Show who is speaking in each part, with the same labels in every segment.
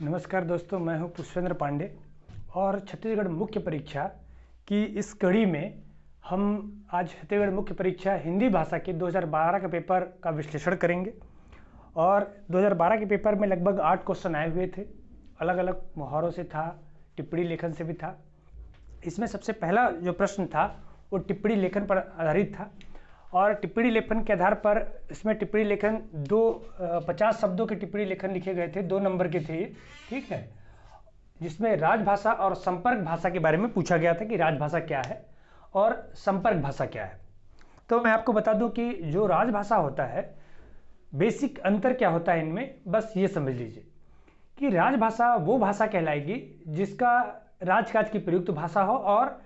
Speaker 1: नमस्कार दोस्तों, मैं हूं पुष्पेंद्र पांडे और छत्तीसगढ़ मुख्य परीक्षा की इस कड़ी में हम आज छत्तीसगढ़ मुख्य परीक्षा हिंदी भाषा के 2012 के पेपर का विश्लेषण करेंगे। और 2012 के पेपर में लगभग 8 क्वेश्चन आए हुए थे, अलग अलग मुहावरों से था, टिप्पणी लेखन से भी था। इसमें सबसे पहला जो प्रश्न था वो टिप्पणी लेखन पर आधारित था और टिप्पणी लेखन के आधार पर इसमें टिप्पणी लेखन 50 शब्दों के टिप्पणी लेखन लिखे गए थे, 2 नंबर के थे ये, ठीक है। जिसमें राजभाषा और संपर्क भाषा के बारे में पूछा गया था कि राजभाषा क्या है और संपर्क भाषा क्या है। तो मैं आपको बता दूं कि जो राजभाषा होता है, बेसिक अंतर क्या होता है इनमें, बस ये समझ लीजिए कि राजभाषा वो भाषा कहलाएगी जिसका राजकाज की प्रयुक्त भाषा हो और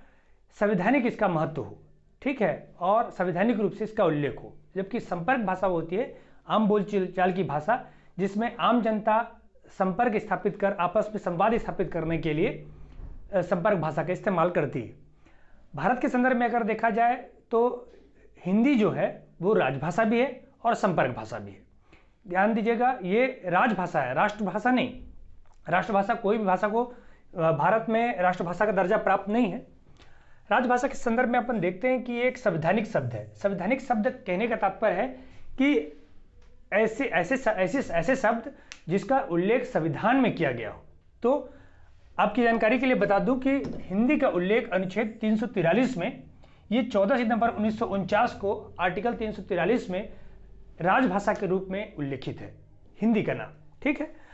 Speaker 1: संवैधानिक इसका महत्व हो, ठीक है, और संवैधानिक रूप से इसका उल्लेख हो। जबकि संपर्क भाषा होती है आम बोलचाल की भाषा, जिसमें आम जनता संपर्क स्थापित कर आपस में संवाद स्थापित करने के लिए संपर्क भाषा का इस्तेमाल करती है। भारत के संदर्भ में अगर देखा जाए तो हिंदी जो है वो राजभाषा भी है और संपर्क भाषा भी है। ध्यान दीजिएगा, ये राजभाषा है, राष्ट्रभाषा नहीं। राष्ट्रभाषा कोई भी भाषा को भारत में राष्ट्रभाषा का दर्जा प्राप्त नहीं है। राजभाषा के संदर्भ में अपन देखते हैं कि एक संवैधानिक शब्द है। संवैधानिक शब्द कहने का तात्पर्य है कि ऐसे शब्द जिसका उल्लेख संविधान में किया गया हो। तो आपकी जानकारी के लिए बता दूं कि हिंदी का उल्लेख अनुच्छेद 343 में, ये 14 सितंबर 1949 को आर्टिकल 343 में राजभाषा के रूप में उल्लेखित है, हिंदी का नाम, ठीक है।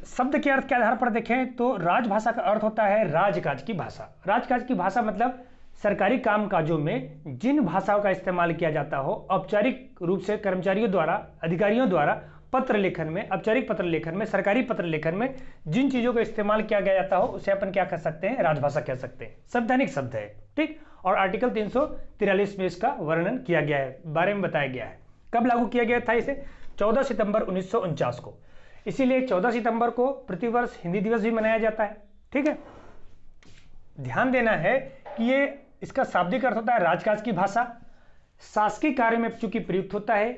Speaker 1: शब्द के अर्थ के आधार पर देखें तो राजभाषा का अर्थ होता है राजकाज की भाषा। राजकाज की भाषा मतलब सरकारी कामकाजों में जिन भाषाओं का इस्तेमाल किया जाता हो, औपचारिक रूप से कर्मचारियों द्वारा, अधिकारियों द्वारा पत्र लेखन में, औपचारिक पत्र लेखन में, सरकारी पत्र लेखन में जिन चीजों का इस्तेमाल किया गया जाता हो उसे अपन क्या कह सकते हैं, राजभाषा कह सकते हैं। संवैधानिक शब्द है, ठीक। और आर्टिकल 343 में इसका वर्णन किया गया है, बारे में बताया गया है। कब लागू किया गया था इसे? 14 सितंबर 1949 को। इसीलिए 14 सितंबर को प्रतिवर्ष हिंदी दिवस भी मनाया जाता है, ठीक है। ध्यान देना है कि ये इसका शाब्दिक अर्थ होता है राजकाज की भाषा। शासकीय कार्य में चूंकि प्रयुक्त होता है,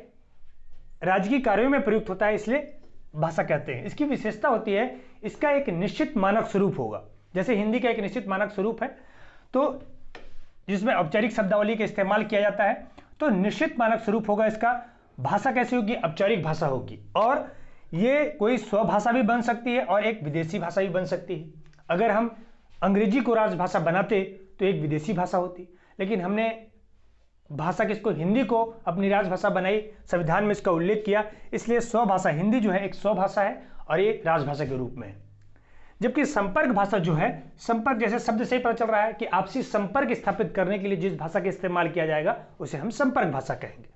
Speaker 1: राजकीय कार्यों में प्रयुक्त होता है, इसलिए भाषा कहते हैं। इसकी विशेषता होती है इसका एक निश्चित मानक स्वरूप होगा। जैसे हिंदी का एक निश्चित मानक स्वरूप है, तो जिसमें औपचारिक शब्दावली का इस्तेमाल किया जाता है, तो निश्चित मानक स्वरूप होगा इसका। भाषा कैसी होगी? औपचारिक भाषा होगी। और ये कोई स्वभाषा भी बन सकती है और एक विदेशी भाषा भी बन सकती है। अगर हम अंग्रेजी को राजभाषा बनाते तो एक विदेशी भाषा होती, लेकिन हमने भाषा किसको, हिंदी को अपनी राजभाषा बनाई, संविधान में इसका उल्लेख किया, इसलिए स्वभाषा हिंदी जो है एक स्वभाषा है और ये राजभाषा के रूप में है। जबकि संपर्क भाषा जो है, संपर्क जैसे शब्द से ही पता चल रहा है कि आपसी संपर्क स्थापित करने के लिए जिस भाषा का इस्तेमाल किया जाएगा उसे हम संपर्क भाषा कहेंगे।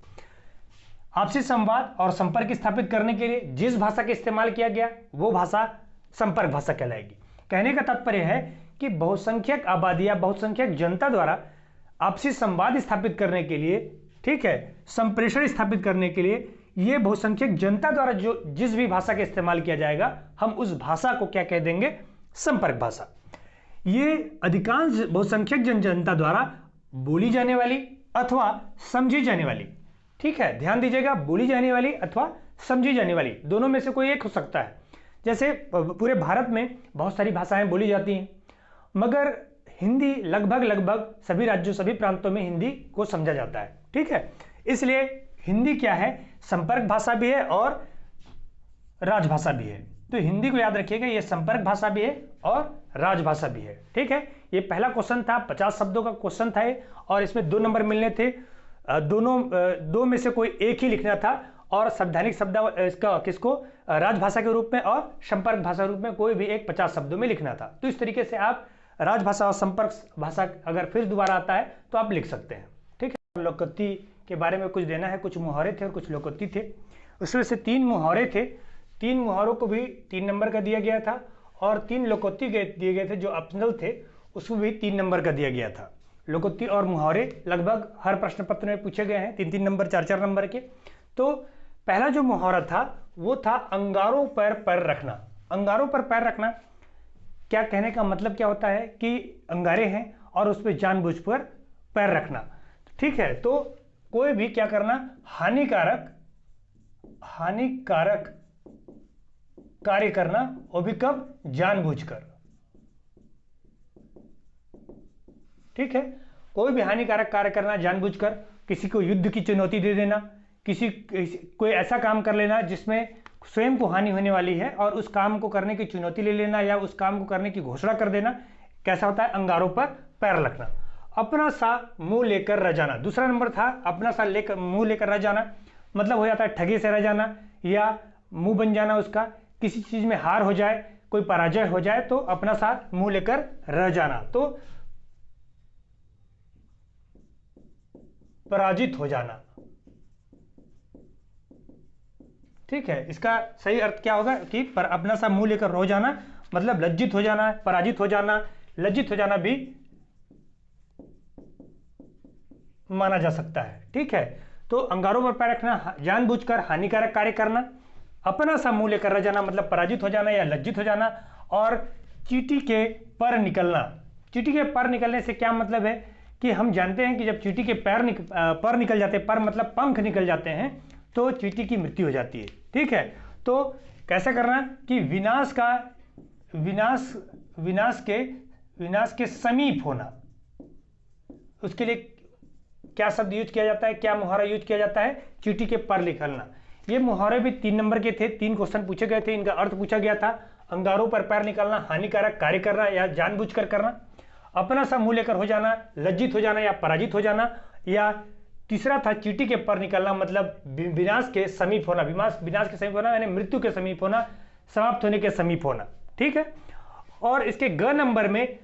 Speaker 1: आपसी संवाद और संपर्क स्थापित करने के लिए जिस भाषा का इस्तेमाल किया गया वो भाषा संपर्क भाषा कहलाएगी। कहने का तात्पर्य है कि बहुसंख्यक आबादी या बहुसंख्यक जनता द्वारा आपसी संवाद स्थापित करने के लिए, ठीक है, संप्रेषण स्थापित करने के लिए ये बहुसंख्यक जनता द्वारा जो जिस भी भाषा का इस्तेमाल किया जाएगा, हम उस भाषा को क्या कह देंगे? संपर्क भाषा। ये अधिकांश बहुसंख्यक जनता द्वारा बोली जाने वाली अथवा समझी जाने वाली, ठीक है, ध्यान दीजिएगा, बोली जाने वाली अथवा समझी जाने वाली, दोनों में से कोई एक हो सकता है। जैसे पूरे भारत में बहुत सारी भाषाएं बोली जाती हैं, मगर हिंदी लगभग सभी राज्यों, सभी प्रांतों में हिंदी को समझा जाता है, ठीक है। इसलिए हिंदी क्या है? संपर्क भाषा भी है और राजभाषा भी है। तो हिंदी को याद रखिएगा, ये संपर्क भाषा भी है और राजभाषा भी है, ठीक है। ये पहला क्वेश्चन था, 50 शब्दों का क्वेश्चन था ये, और इसमें 2 नंबर मिलने थे। दो में से कोई एक ही लिखना था और संवैधानिक शब्द इसका किसको, राजभाषा के रूप में, और संपर्क भाषा के रूप में कोई भी एक 50 शब्दों में लिखना था। तो इस तरीके से आप राजभाषा और संपर्क भाषा अगर फिर दोबारा आता है तो आप लिख सकते हैं, ठीक है। लोकोक्ति के बारे में कुछ देना है, कुछ मुहावरे थे और कुछ लोकोक्ति थे। उसमें से 3 मुहावरे थे, 3 मुहावरों को भी 3 नंबर का दिया गया था और 3 लोकोक्ति दिए गए थे जो ऑप्शनल थे, उसको भी 3 नंबर का दिया गया था। लोकोक्ति और मुहावरे लगभग हर प्रश्न पत्र में पूछे गए हैं, 3-3 नंबर, 4-4 नंबर के। तो पहला जो मुहावरा था वो था अंगारों पर पैर रखना। अंगारों पर पैर रखना क्या कहने का मतलब क्या होता है कि अंगारे हैं और उस पर जानबूझकर पैर रखना, ठीक है। तो कोई भी क्या करना, हानिकारक कार्य करना, वो भी कब? जानबूझकर। ठीक है, कोई भी हानिकारक कार्य करना जानबूझकर, किसी को युद्ध की चुनौती दे देना, कोई ऐसा काम कर लेना जिसमें स्वयं को हानि होने वाली है और उस काम को करने की चुनौती ले लेना या उस काम को करने की घोषणा कर देना। कैसा होता है? अंगारों पर पैर रखना। अपना सा मुंह लेकर रह जाना, दूसरा नंबर था अपना सा लेकर मुंह लेकर रह जाना, मतलब हो जाता है ठगी से रह जाना या मुंह बन जाना उसका, किसी चीज में हार हो जाए, कोई पराजय हो जाए तो अपना सा मुंह लेकर रह जाना, तो पराजित हो जाना। ठीक है, इसका सही अर्थ क्या होगा कि पर अपना सा मुंह लेकर रो जाना, मतलब लज्जित हो जाना, पराजित हो जाना। लज्जित हो जाना भी माना जा सकता है। ठीक है, तो अंगारों पर पैर रखना, जानबूझकर हानिकारक कार्य करना, अपना सा मुंह लेकर रह जाना मतलब पराजित हो जाना या लज्जित हो जाना, और चींटी के पर निकलना। चींटी के पर निकलने से क्या मतलब है कि हम जानते हैं कि जब चींटी के पर निकल जाते हैं, पर मतलब पंख निकल जाते हैं, तो चींटी की मृत्यु हो जाती है। ठीक है, तो कैसे करना कि विनाश के समीप होना, उसके लिए क्या शब्द यूज किया जाता है, क्या मुहावरा यूज किया जाता है? चींटी के पर निकलना। ये मुहावरे भी 3 नंबर के थे, 3 क्वेश्चन पूछे गए थे, इनका अर्थ पूछा गया था। अंगारों पर पैर निकालना, हानिकारक कार्य करना या जानबूझकर करना, अपना सा मुंह लेकर हो जाना, लज्जित हो जाना या पराजित हो जाना, या तीसरा था चींटी के पर निकलना मतलब विनाश के समीप होना। विनाश के समीप होना यानी मृत्यु के समीप होना, समाप्त होने के समीप होना। ठीक है, और इसके ग नंबर में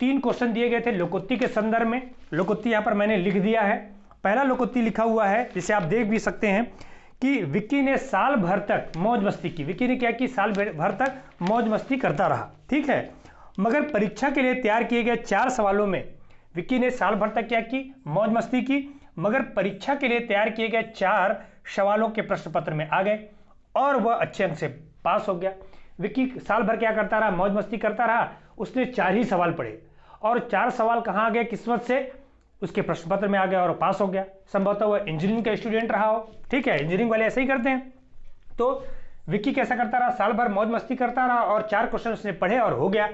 Speaker 1: 3 क्वेश्चन दिए गए थे लोकोक्ति के संदर्भ में। लोकोक्ति यहां पर मैंने लिख दिया है। पहला लोकोक्ति लिखा हुआ है, जिसे आप देख भी सकते हैं कि विक्की ने साल भर तक मौज मस्ती की। विक्की ने क्या की? साल भर तक मौज मस्ती करता रहा। ठीक है, मगर परीक्षा के लिए तैयार किए गए 4 सवालों में विक्की ने साल भर तक क्या की? मौज मस्ती की, मगर परीक्षा के लिए तैयार किए गए 4 सवालों के प्रश्न पत्र में आ गए और वह अच्छे अंक से पास हो गया। विक्की साल भर क्या करता रहा? मौज मस्ती करता रहा। उसने 4 ही सवाल पढ़े और 4 सवाल कहाँ आ गए? किस्मत से उसके प्रश्न पत्र में आ गया और पास हो गया। संभवतः वह इंजीनियरिंग का स्टूडेंट रहा हो। ठीक है, इंजीनियरिंग वाले ऐसे ही करते हैं। तो विक्की कैसा करता रहा? साल भर मौज मस्ती करता रहा और 4 क्वेश्चन उसने पढ़े और हो गया।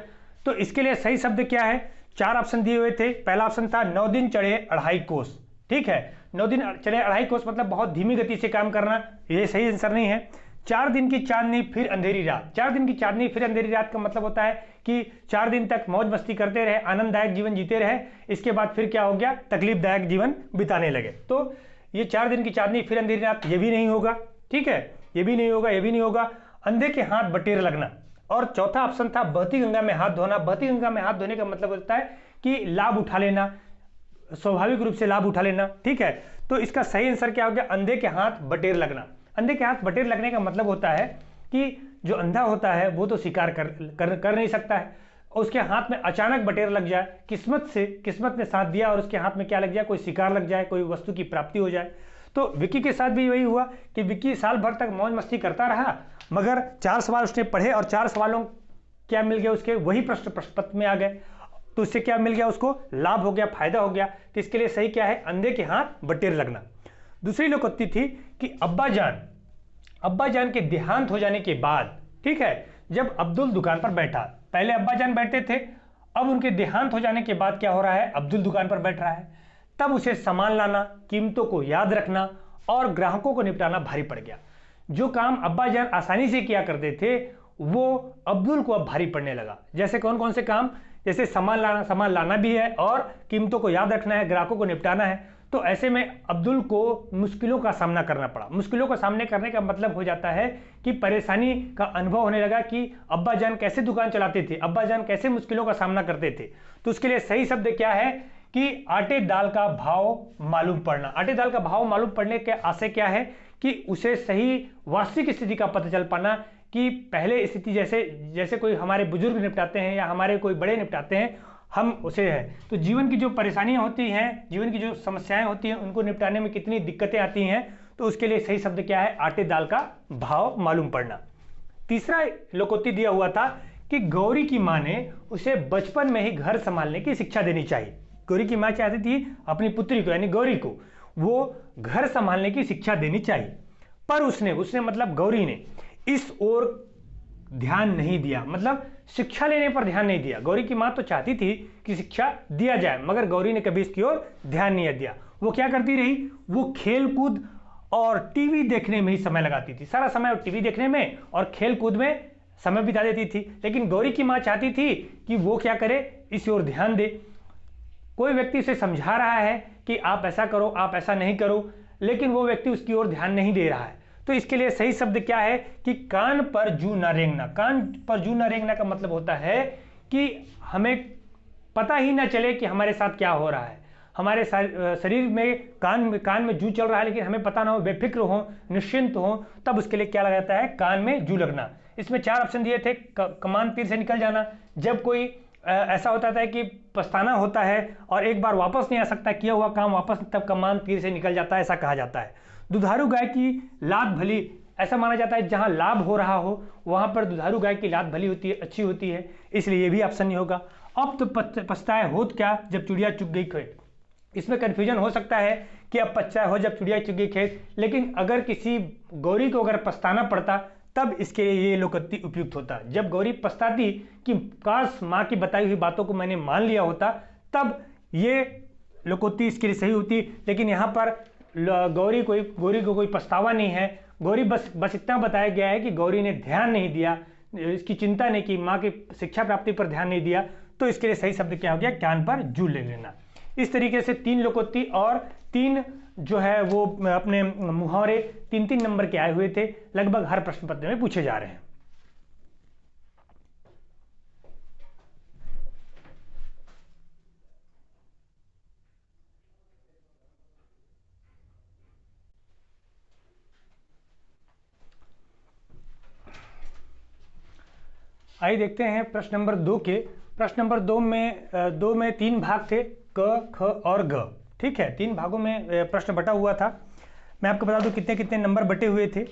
Speaker 1: तो इसके लिए सही शब्द क्या है? 4 ऑप्शन दिए हुए थे। पहला ऑप्शन था 9 दिन चढ़े 2.5 कोस। ठीक है, 9 दिन चढ़े 2.5 कोस मतलब बहुत धीमी गति से काम करना, ये सही आंसर नहीं है। 4 दिन की चांदनी फिर अंधेरी रात। 4 दिन की चांदनी फिर अंधेरी रात का मतलब होता है कि 4 दिन तक मौज मस्ती करते रहे, आनंददायक जीवन जीते रहे, इसके बाद फिर क्या हो गया? तकलीफदायक जीवन बिताने लगे। तो ये 4 दिन की चांदनी फिर अंधेरी रात, ये भी नहीं होगा। ठीक है, ये भी नहीं होगा, ये भी नहीं होगा। अंधे के हाथ बटेर लगना। और चौथा ऑप्शन था बहती गंगा में हाथ धोना। बहती गंगा में हाथ धोने का मतलब होता है कि लाभ उठा लेना, स्वाभाविक रूप से लाभ उठा लेना। ठीक है, तो इसका सही आंसर क्या हो गया? अंधे के हाथ बटेर लगना। अंधे के हाथ बटेर लगने का मतलब होता है कि जो अंधा होता है वो तो शिकार कर नहीं सकता है, उसके हाथ में अचानक बटेर लग जाए, किस्मत ने साथ दिया और उसके हाथ में क्या लग जाए? कोई शिकार लग जाए, कोई वस्तु की प्राप्ति हो जाए। तो विक्की के साथ भी वही हुआ कि विक्की साल भर तक मौज मस्ती करता रहा, मगर 4 सवाल उसने पढ़े और 4 सवालों क्या मिल गया? उसके वही प्रश्न पत्र में आ गए, तो उससे क्या मिल गया? उसको लाभ हो गया, फायदा हो गया। तो इसके लिए सही क्या है? अंधे के हाथ बटेर लगना। दूसरी लोकोक्ति थी कि अब्बा जान के देहांत हो जाने के बाद, ठीक है, जब अब्दुल दुकान पर बैठा, पहले अब्बा जान बैठे थे, अब उनके देहांत हो जाने के बाद क्या हो रहा है? अब्दुल दुकान पर बैठ रहा है। तब उसे सामान लाना, कीमतों को याद रखना और ग्राहकों को निपटाना भारी पड़ गया। जो काम अब्बा जान आसानी से किया करते थे वो अब्दुल को अब भारी पड़ने लगा। जैसे कौन कौन से काम? जैसे सामान लाना भी है और कीमतों को याद रखना है, ग्राहकों को निपटाना है। तो ऐसे में अब्दुल को मुश्किलों का सामना करना पड़ा। मुश्किलों का सामने करने का मतलब हो जाता है कि परेशानी का अनुभव होने लगा कि अब्बा जान कैसे दुकान चलाते थे, अब्बा जान कैसे मुश्किलों का सामना करते थे। तो उसके लिए सही शब्द क्या है कि आटे दाल का भाव मालूम पड़ना। आटे दाल का भाव मालूम पड़ने के आशय क्या है कि उसे सही वास्तविक स्थिति का पता चल पाना कि पहले स्थिति जैसे कोई हमारे बुजुर्ग निपटाते हैं या हमारे कोई बड़े निपटाते हैं, हम उसे है। तो जीवन की जो परेशानियां होती हैं, जीवन की जो समस्याएं होती हैं, उनको निपटाने में कितनी दिक्कतें आती हैं, तो उसके लिए सही शब्द क्या है? आटे दाल का भाव मालूम पड़ना। तीसरा लोकोक्ति दिया हुआ था कि गौरी की मां ने उसे बचपन में ही घर संभालने की शिक्षा देनी चाहिए। गौरी की मां चाहती थी अपनी पुत्री को यानी गौरी को वो घर संभालने की शिक्षा देनी चाहिए, पर उसने मतलब गौरी ने इस ओर ध्यान नहीं दिया, मतलब शिक्षा लेने पर ध्यान नहीं दिया। गौरी की मां तो चाहती थी कि शिक्षा दिया जाए, मगर गौरी ने कभी इसकी ओर ध्यान नहीं दिया। वो क्या करती रही, वो खेल कूद और टीवी देखने में ही समय लगाती थी, सारा समय टीवी देखने में और खेल कूद में समय बिता देती थी। लेकिन गौरी की मां चाहती थी कि वो क्या करे, इस ओर ध्यान दे। कोई व्यक्ति उसे समझा रहा है कि आप ऐसा करो, आप ऐसा नहीं करो, लेकिन वो व्यक्ति उसकी ओर ध्यान नहीं दे रहा है। तो इसके लिए सही शब्द क्या है कि कान पर जू न रेंगना। कान पर जू न रेंगना का मतलब होता है कि हमें पता ही ना चले कि हमारे साथ क्या हो रहा है। हमारे शरीर में कान में जू चल रहा है, लेकिन हमें पता ना हो, बेफिक्र हो, निश्चिंत हो, तब उसके लिए क्या लगा जाता है, कान में जू लगना। इसमें 4 ऑप्शन दिए थे। कमान तीर से निकल जाना, जब कोई ऐसा होता था कि पछताना होता है और एक बार वापस नहीं आ सकता किया हुआ काम वापस, तब कमान तीर से निकल जाता है, ऐसा कहा जाता है। दुधारू गाय की लात भली, ऐसा माना जाता है जहां लाभ हो रहा हो वहां पर दुधारू गाय की लात भली होती है, अच्छी होती है, इसलिए ये भी ऑप्शन नहीं होगा। अब तो पछताए होत क्या जब चिड़िया चुग गई खेत। इसमें कंफ्यूजन हो सकता है कि अब पछताए हो जब चिड़िया चुग गई खेत, लेकिन अगर किसी गौरी को अगर पछताना पड़ता तब इसके लिए ये लोकोक्ति उपयुक्त होता। जब गौरी पछताती कि काश माँ की बताई हुई बातों को मैंने मान लिया होता, तब ये लोकोक्ति इसके लिए सही होती। लेकिन यहाँ पर गौरी को कोई पछतावा नहीं है। गौरी बस इतना बताया गया है कि गौरी ने ध्यान नहीं दिया, इसकी चिंता नहीं की, माँ की शिक्षा प्राप्ति पर ध्यान नहीं दिया। तो इसके लिए सही शब्द क्या हो गया, कान पर जू ले लेना। इस तरीके से 3 लोकोक्ति और 3 जो है वो अपने मुहावरे 3-3 नंबर के आए हुए थे, लगभग हर प्रश्न पत्र में पूछे जा रहे हैं। आइए देखते हैं प्रश्न नंबर 2 के। प्रश्न नंबर 2 में 3 भाग थे, क, ख और ग। ठीक है, 3 भागों में प्रश्न बटा हुआ था। मैं आपको बता दूं कितने कितने नंबर बटे हुए थे।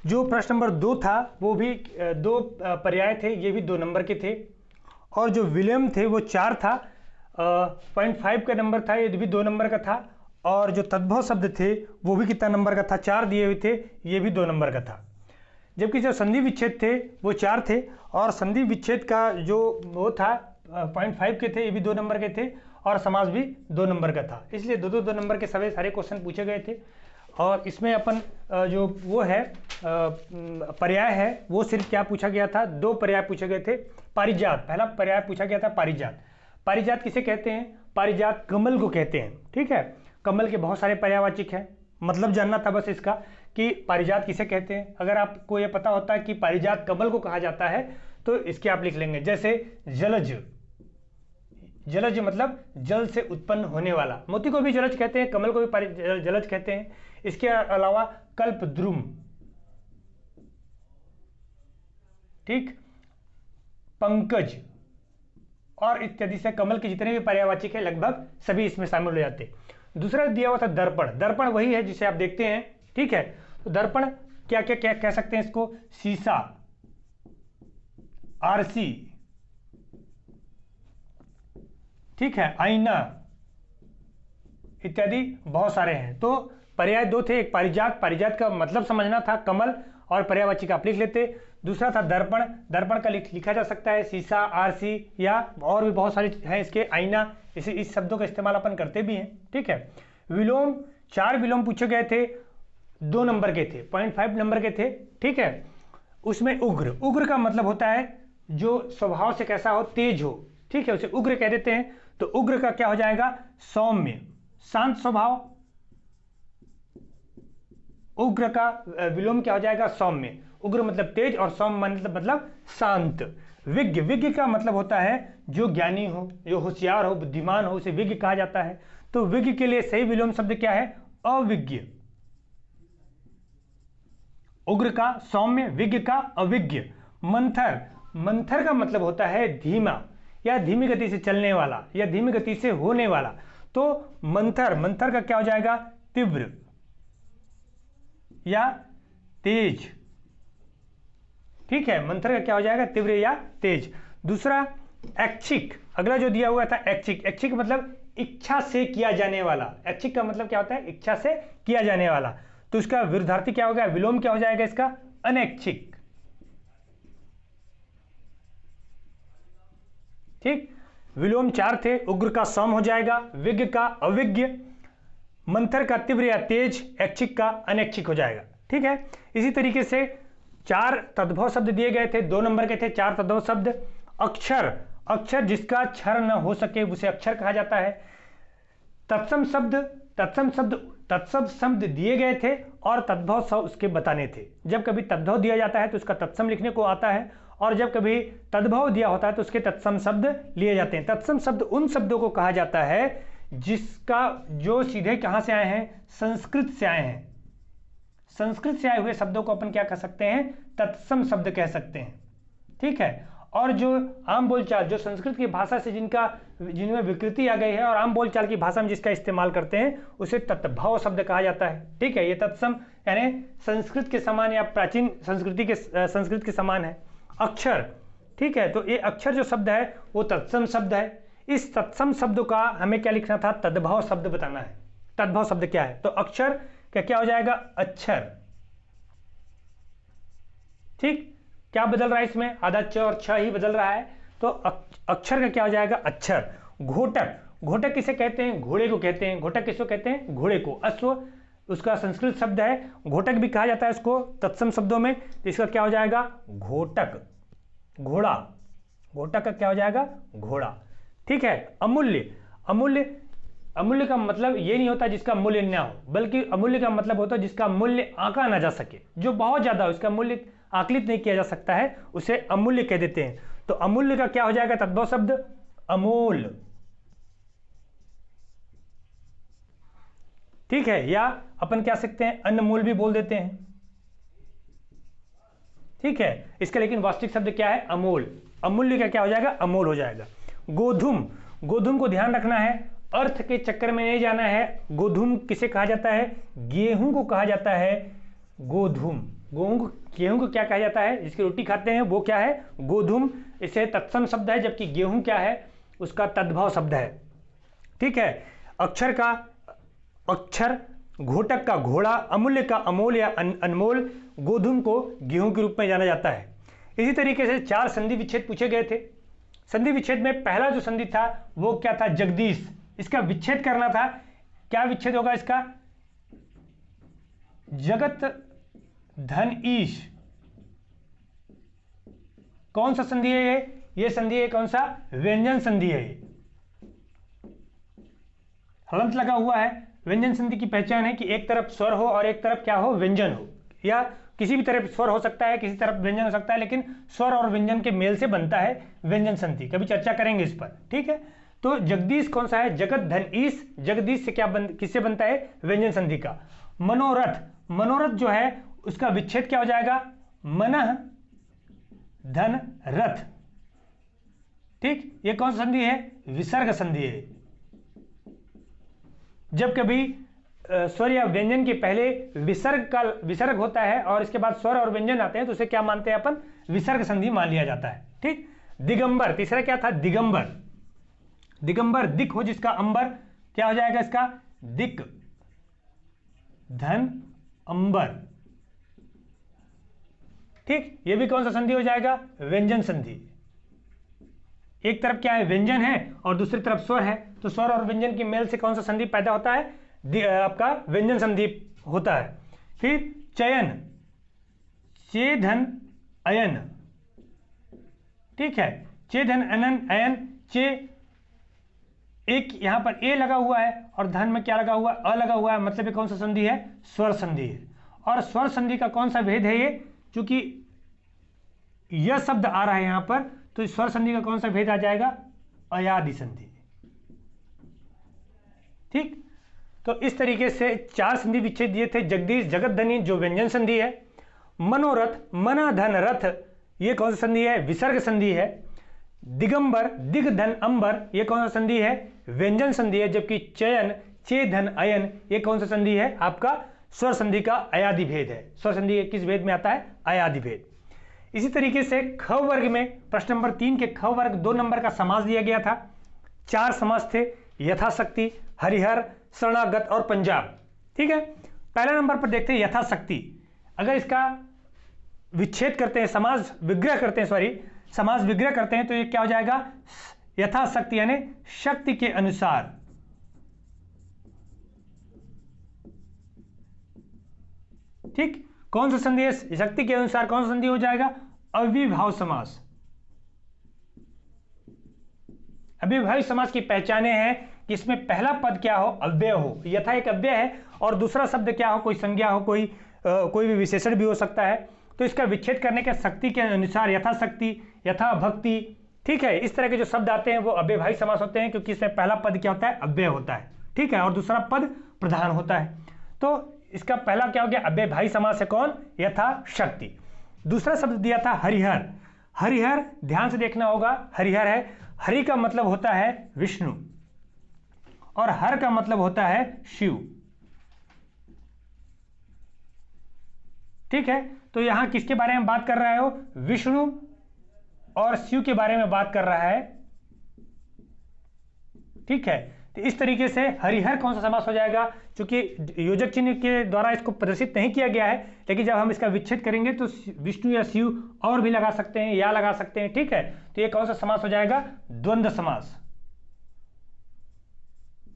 Speaker 1: जो प्रश्न नंबर 2 था वो भी 2 पर्याय थे, ये भी 2 नंबर के थे। और जो विलियम थे वो 4 था, 0.5 का नंबर था, ये भी 2 नंबर का था। और जो तद्भव शब्द थे वो भी कितना नंबर का था, 4 दिए हुए थे, ये भी 2 नंबर का था। जबकि जो संधि विच्छेद थे वो 4 थे, और संधि विच्छेद का जो वो था 0.5 के थे, ये भी 2 नंबर के थे, और समास भी 2 नंबर का था। इसलिए 2 नंबर के सारे क्वेश्चन पूछे गए थे। और इसमें अपन जो वो है पर्याय है वो सिर्फ क्या पूछा गया था, 2 पर्याय पूछे गए थे। पारिजात, पहला पर्याय पूछा गया था पारिजात। पारिजात किसे कहते हैं, पारिजात कमल को कहते हैं। ठीक है, कमल के बहुत सारे पर्यायवाचक हैं, मतलब जानना था बस इसका कि पारिजात किसे कहते हैं। अगर आपको ये पता होता है कि पारिजात कमल को कहा जाता है तो इसके आप लिख लेंगे, जैसे जलज। जलज मतलब जल से उत्पन्न होने वाला, मोती को भी जलज कहते हैं, कमल को भी जलज कहते हैं। इसके अलावा कल्पद्रुम, ठीक, पंकज और इत्यादि से कमल के जितने भी पर्यायवाचक है लगभग सभी इसमें शामिल हो जाते हैं। दूसरा दिया हुआ था दर्पण। दर्पण वही है जिसे आप देखते हैं। ठीक है, तो दर्पण क्या क्या क्या कह सकते हैं इसको, शीशा, आरसी, ठीक है, आईना इत्यादि बहुत सारे हैं। तो पर्याय 2 थे, एक पारिजात, पारिजात का मतलब समझना था कमल, और पर्यायवाची आप लिख लेते। दूसरा था दर्पण, दर्पण का लिखा जा सकता है शीशा, आरसी, या और भी बहुत सारे हैं इसके, आईना, इस शब्दों का इस्तेमाल अपन करते भी हैं। ठीक है, विलोम, 4 विलोम पूछे गए थे, 2 नंबर के थे, 0.5 नंबर के थे। ठीक है, उसमें उग्र, उग्र का मतलब होता है जो स्वभाव से कैसा हो, तेज हो। ठीक है, उसे उग्र कह देते हैं। तो उग्र का क्या हो जाएगा, सौम्य, शांत स्वभाव। उग्र का विलोम क्या हो जाएगा, सौम्य। उग्र मतलब तेज और सौम्य मतलब शांत। विज्ञ, विज्ञ का मतलब होता है जो ज्ञानी हो, जो होशियार हो, बुद्धिमान हो, उसे विज्ञ कहा जाता है। तो विज्ञ के लिए सही विलोम शब्द क्या है, अविज्ञ। उग्र का सौम्य, विज्ञ का अविज्ञ। मंथर, मंथर का मतलब होता है धीमा या धीमी गति से चलने वाला या धीमी गति से होने वाला। तो मंथर, मंथर का क्या हो जाएगा, तीव्र या तेज। ठीक है, मंथर का क्या हो जाएगा, तीव्र या तेज। दूसरा ऐच्छिक, अगला जो दिया हुआ था ऐच्छिक, ऐच्छिक मतलब इच्छा से किया जाने वाला। ऐच्छिक का मतलब क्या होता है, इच्छा से किया जाने वाला। तो इसका विरुद्धार्थी क्या होगा, विलोम क्या हो जाएगा इसका, अनैच्छिक। ठीक, विलोम 4 थे, उग्र का सौम हो जाएगा, विज्ञ का अविज्ञ, मंथर का तीव्र या तेज, ऐच्छिक का अनैच्छिक हो जाएगा। ठीक है, इसी तरीके से 4 तद्भव शब्द दिए गए थे, 2 नंबर के थे 4 तद्भव शब्द। अक्षर, अक्षर जिसका क्षर न हो सके उसे अक्षर कहा जाता है। तत्सम शब्द, तत्सम शब्द दिए गए थे और तद्भव शब्द उसके बताने थे। जब कभी तद्भव दिया जाता है तो उसका तत्सम लिखने को आता है, और जब कभी तद्भव दिया होता है तो उसके तत्सम शब्द लिए जाते हैं। तत्सम शब्द उन शब्दों को कहा जाता है जिसका जो सीधे कहां से आए हैं, संस्कृत से आए हैं। संस्कृत से आए हुए शब्दों को अपन क्या कह सकते हैं, तत्सम शब्द कह सकते हैं। ठीक है, और जो आम बोलचाल, जो संस्कृत की भाषा से जिनमें विकृति आ गई है और आम बोलचाल की भाषा में जिसका इस्तेमाल करते हैं उसे तत्भव शब्द कहा जाता है। ठीक है, ये तत्सम यानी संस्कृत के समान या प्राचीन संस्कृत के समान है। अक्षर, ठीक है, तो ये अक्षर जो शब्द है वो तत्सम शब्द है। इस तत्सम शब्द का हमें क्या लिखना था, तद्भव शब्द बताना है। तद्भव शब्द क्या है, तो अक्षर का क्या हो जाएगा, अक्षर। ठीक, क्या बदल रहा है इसमें, आधा च और छ ही बदल रहा है, तो अक्षर का क्या हो जाएगा, अक्षर। घोटक, घोटक किसे कहते हैं, घोड़े को कहते हैं। घोटक किसको कहते हैं, घोड़े को। अश्व उसका संस्कृत शब्द है, घोटक भी कहा जाता है इसको तत्सम शब्दों में, तो इसका क्या हो जाएगा, घोटक, घोड़ा। घोटक का क्या हो जाएगा, घोड़ा। ठीक है, अमूल्य, अमूल्य, अमूल्य का मतलब ये नहीं होता जिसका मूल्य न हो, बल्कि अमूल्य का मतलब होता है जिसका मूल्य आंका ना जा सके, जो बहुत ज्यादा हो, इसका मूल्य आकलित नहीं किया जा सकता है, उसे अमूल्य कह देते हैं। तो अमूल्य का क्या हो जाएगा तद्भव शब्द, अमोल। ठीक है, या अपन क्या सकते हैं, अनमोल भी बोल देते हैं। ठीक है, इसका लेकिन वास्तविक शब्द क्या है, अमोल। अमूल्य का क्या हो जाएगा, अमोल हो जाएगा। गोधूम, गोधूम को ध्यान रखना है, अर्थ के चक्कर में नहीं जाना है। गोधूम किसे कहा जाता है, गेहूं को कहा जाता है गोधूम। गेहूं को क्या कहा जाता है, जिसकी रोटी खाते हैं वो क्या है, गोधूम। इसे तत्सम शब्द है, जबकि गेहूं क्या है, उसका तद्भव शब्द है। ठीक है, अक्षर का अक्षर, घोटक का घोड़ा, अमूल्य का अमोल या अनमोल, गोधूम को गेहूं के रूप में जाना जाता है। इसी तरीके से 4 संधि विच्छेद पूछे गए थे। संधि विच्छेद में पहला जो संधि था वो क्या था, जगदीश। इसका विच्छेद करना था, क्या विच्छेद होगा इसका, जगत धन ईश। कौन सा संधि है ये संधि है कौन सा, व्यंजन संधि है। ये हलंत लगा हुआ है। व्यंजन संधि की पहचान है कि एक तरफ स्वर हो और एक तरफ क्या हो, व्यंजन हो, या किसी भी तरफ स्वर हो सकता है, किसी तरफ व्यंजन हो सकता है, लेकिन स्वर और व्यंजन के मेल से बनता है व्यंजन संधि। कभी चर्चा करेंगे इस पर। ठीक है, तो जगदीश कौन सा है, जगत धन ईश। जगदीश से क्या किससे बनता है, व्यंजन संधि का। मनोरथ, मनोरथ जो है उसका विच्छेद क्या हो जाएगा, मनः धन रथ। ठीक, ये कौन सा संधि है, विसर्ग संधि है। जब कभी स्वर या व्यंजन के पहले विसर्ग होता है और इसके बाद स्वर और व्यंजन आते हैं तो उसे क्या मानते हैं अपन, विसर्ग संधि मान लिया जाता है। ठीक, दिगंबर, तीसरा क्या था, दिगंबर। दिगंबर, दिक हो जिसका अंबर, क्या हो जाएगा इसका, दिक धन अंबर। ठीक, ये भी कौन सा संधि हो जाएगा, व्यंजन संधि। एक तरफ क्या है, व्यंजन है और दूसरी तरफ स्वर है, तो स्वर और व्यंजन के मेल से कौन सा संधि पैदा होता है, आपका व्यंजन संधि होता है। फिर चयन, चे धन अयन। ठीक है, चे धन अनन अयन, चे एक यहां पर ए लगा हुआ है और धन में क्या लगा हुआ है, अ लगा हुआ है, मतलब ये कौन सा संधि है, स्वर संधि है। और स्वर संधि का कौन सा भेद है ये, क्योंकि यह शब्द आ रहा है यहां पर, तो स्वर संधि का कौन सा भेद आ जाएगा, अयादि संधि। ठीक, तो इस तरीके से 4 संधि विच्छेद दिए थे। जगदीश, जगत धनी जो व्यंजन संधि है। मनोरथ, मना धन रथ, ये कौन सा संधि है, विसर्ग संधि है। दिगंबर, दिग धन अंबर, ये कौन सा संधि है, व्यंजन संधि है। जबकि चयन, चे धन अयन, ये कौन सा संधि है, आपका स्वर संधि का अयादि भेद है। स्वर संधि किस भेद में आता है, अयादि भेद। इसी तरीके से ख वर्ग में प्रश्न नंबर 3 के ख वर्ग 2 नंबर का समास दिया गया था। 4 समास थे, यथाशक्ति, हरिहर, शरणागत और पंजाब। ठीक है, पहले नंबर पर देखते हैं यथाशक्ति। अगर इसका विच्छेद करते हैं, समास विग्रह करते हैं तो ये क्या हो जाएगा, यथाशक्ति यानी शक्ति के अनुसार। ठीक, कौन सा संधि है? शक्ति के अनुसार कौन सा संधि हो जाएगा? अव्ययीभाव समास। अव्ययीभाव समास की पहचाने हैं कि इसमें पहला पद क्या हो? अव्यय हो। यथा एक अव्यय है और दूसरा शब्द क्या हो? कोई संज्ञा हो, कोई भी विशेषण भी हो सकता है। तो इसका विच्छेद करने के शक्ति के अनुसार, यथाशक्ति, यथा भक्ति, ठीक है, इस तरह के जो शब्द आते हैं वो अव्ययभावी समास होते हैं, क्योंकि इसमें पहला पद क्या होता है? अव्यय होता है, ठीक है, और दूसरा पद प्रधान होता है। तो इसका पहला क्या हो गया? अव्ययभावी समास है कौन? यथाशक्ति। दूसरा शब्द दिया था हरिहर। हरिहर ध्यान से देखना होगा, हरिहर है, हरि का मतलब होता है विष्णु और हर का मतलब होता है शिव, ठीक है। तो यहां किसके बारे में बात कर रहा है? हो विष्णु और शिव के बारे में बात कर रहा है, ठीक है। तो इस तरीके से हरिहर कौन सा समास हो जाएगा? क्योंकि योजक चिन्ह के द्वारा इसको प्रदर्शित नहीं किया गया है, लेकिन जब हम इसका विच्छेद करेंगे तो विष्णु या शिव और भी लगा सकते हैं, या लगा सकते हैं, ठीक है। तो ये कौन सा समास हो जाएगा? द्वंद्व समास।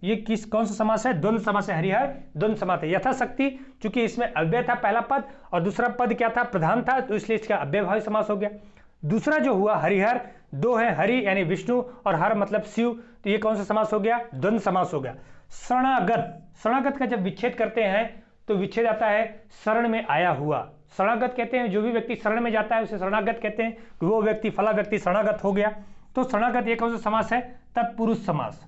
Speaker 1: ये कौन सा समास है? द्वंद्व समास है। हरिहर द्वंद्व समास है। यथाशक्ति, चूंकि इसमें अव्यय था पहला पद और दूसरा पद क्या था? प्रधान था, तो इसलिए इसका अव्ययभावी समास हो गया। दूसरा जो हुआ हरिहर, दो है, हरि यानी विष्णु और हर मतलब शिव, तो ये कौन सा समास हो गया? द्वंद्व समास हो गया। शरणागत, शरणागत का जब विच्छेद करते हैं तो विच्छेद आता है शरण में आया हुआ। शरणागत कहते हैं जो भी व्यक्ति शरण में जाता है उसे शरणागत कहते हैं, वो व्यक्ति फला व्यक्ति शरणागत हो गया। तो शरणागत ये कौन सा समास है? तत्पुरुष समास।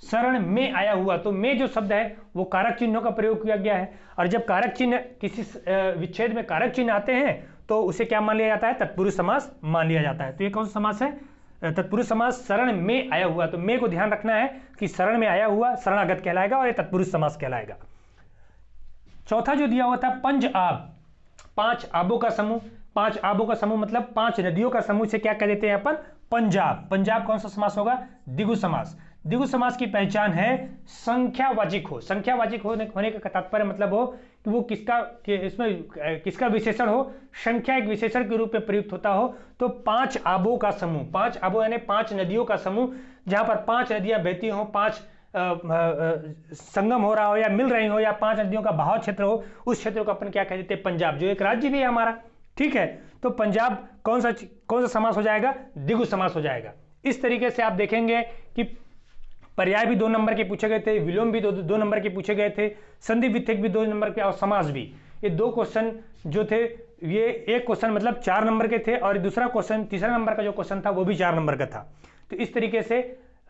Speaker 1: शरण में आया हुआ, तो में जो शब्द है वो कारक चिन्हों का प्रयोग किया गया है, और जब कारक चिन्ह किसी विच्छेद में कारक चिन्ह आते हैं तो उसे क्या मान लिया जाता है? तत्पुरुष समास मान लिया जाता है। तो ये कौन सा समास है? तत्पुरुष समास। शरण में आया हुआ, तो में को ध्यान रखना है कि शरण में आया हुआ शरणागत कहलाएगा और ये तत्पुरुष समास कहलाएगा। चौथा जो दिया हुआ था पंच आब, पांच आबों का समूह। पांच आबों का समूह मतलब पांच नदियों का समूह से क्या कह देते हैं अपन? पंजाब। पंजाब कौन सा समास होगा? द्विगु समास। द्विगु समास की पहचान है संख्यावाचक हो। संख्यावाचक होने का तात्पर्य मतलब हो कि वो इसमें किसका विशेषण हो? संख्या एक विशेषण के रूप में प्रयुक्त होता हो। तो पांच आबों का समूह, पांच आबों यानी पांच नदियों का समूह, जहां पर पांच नदियां बहती हो, पांच संगम हो रहा हो या मिल रही हो, या पांच नदियों का बहाव क्षेत्र हो, उस क्षेत्र को अपन क्या कह देते हैं? पंजाब, जो एक राज्य भी है हमारा, ठीक है। तो पंजाब कौन सा समास हो जाएगा? द्विगु समास हो जाएगा। इस तरीके से आप देखेंगे कि पर्याय भी 2 नंबर के पूछे गए थे, विलोम भी दो नंबर के पूछे गए थे, संधि विच्छेद भी 2 नंबर के, और समास भी। ये 2 क्वेश्चन जो थे, ये एक क्वेश्चन मतलब 4 नंबर के थे, और दूसरा क्वेश्चन, तीसरा नंबर का जो क्वेश्चन था वो भी 4 नंबर का था। तो इस तरीके से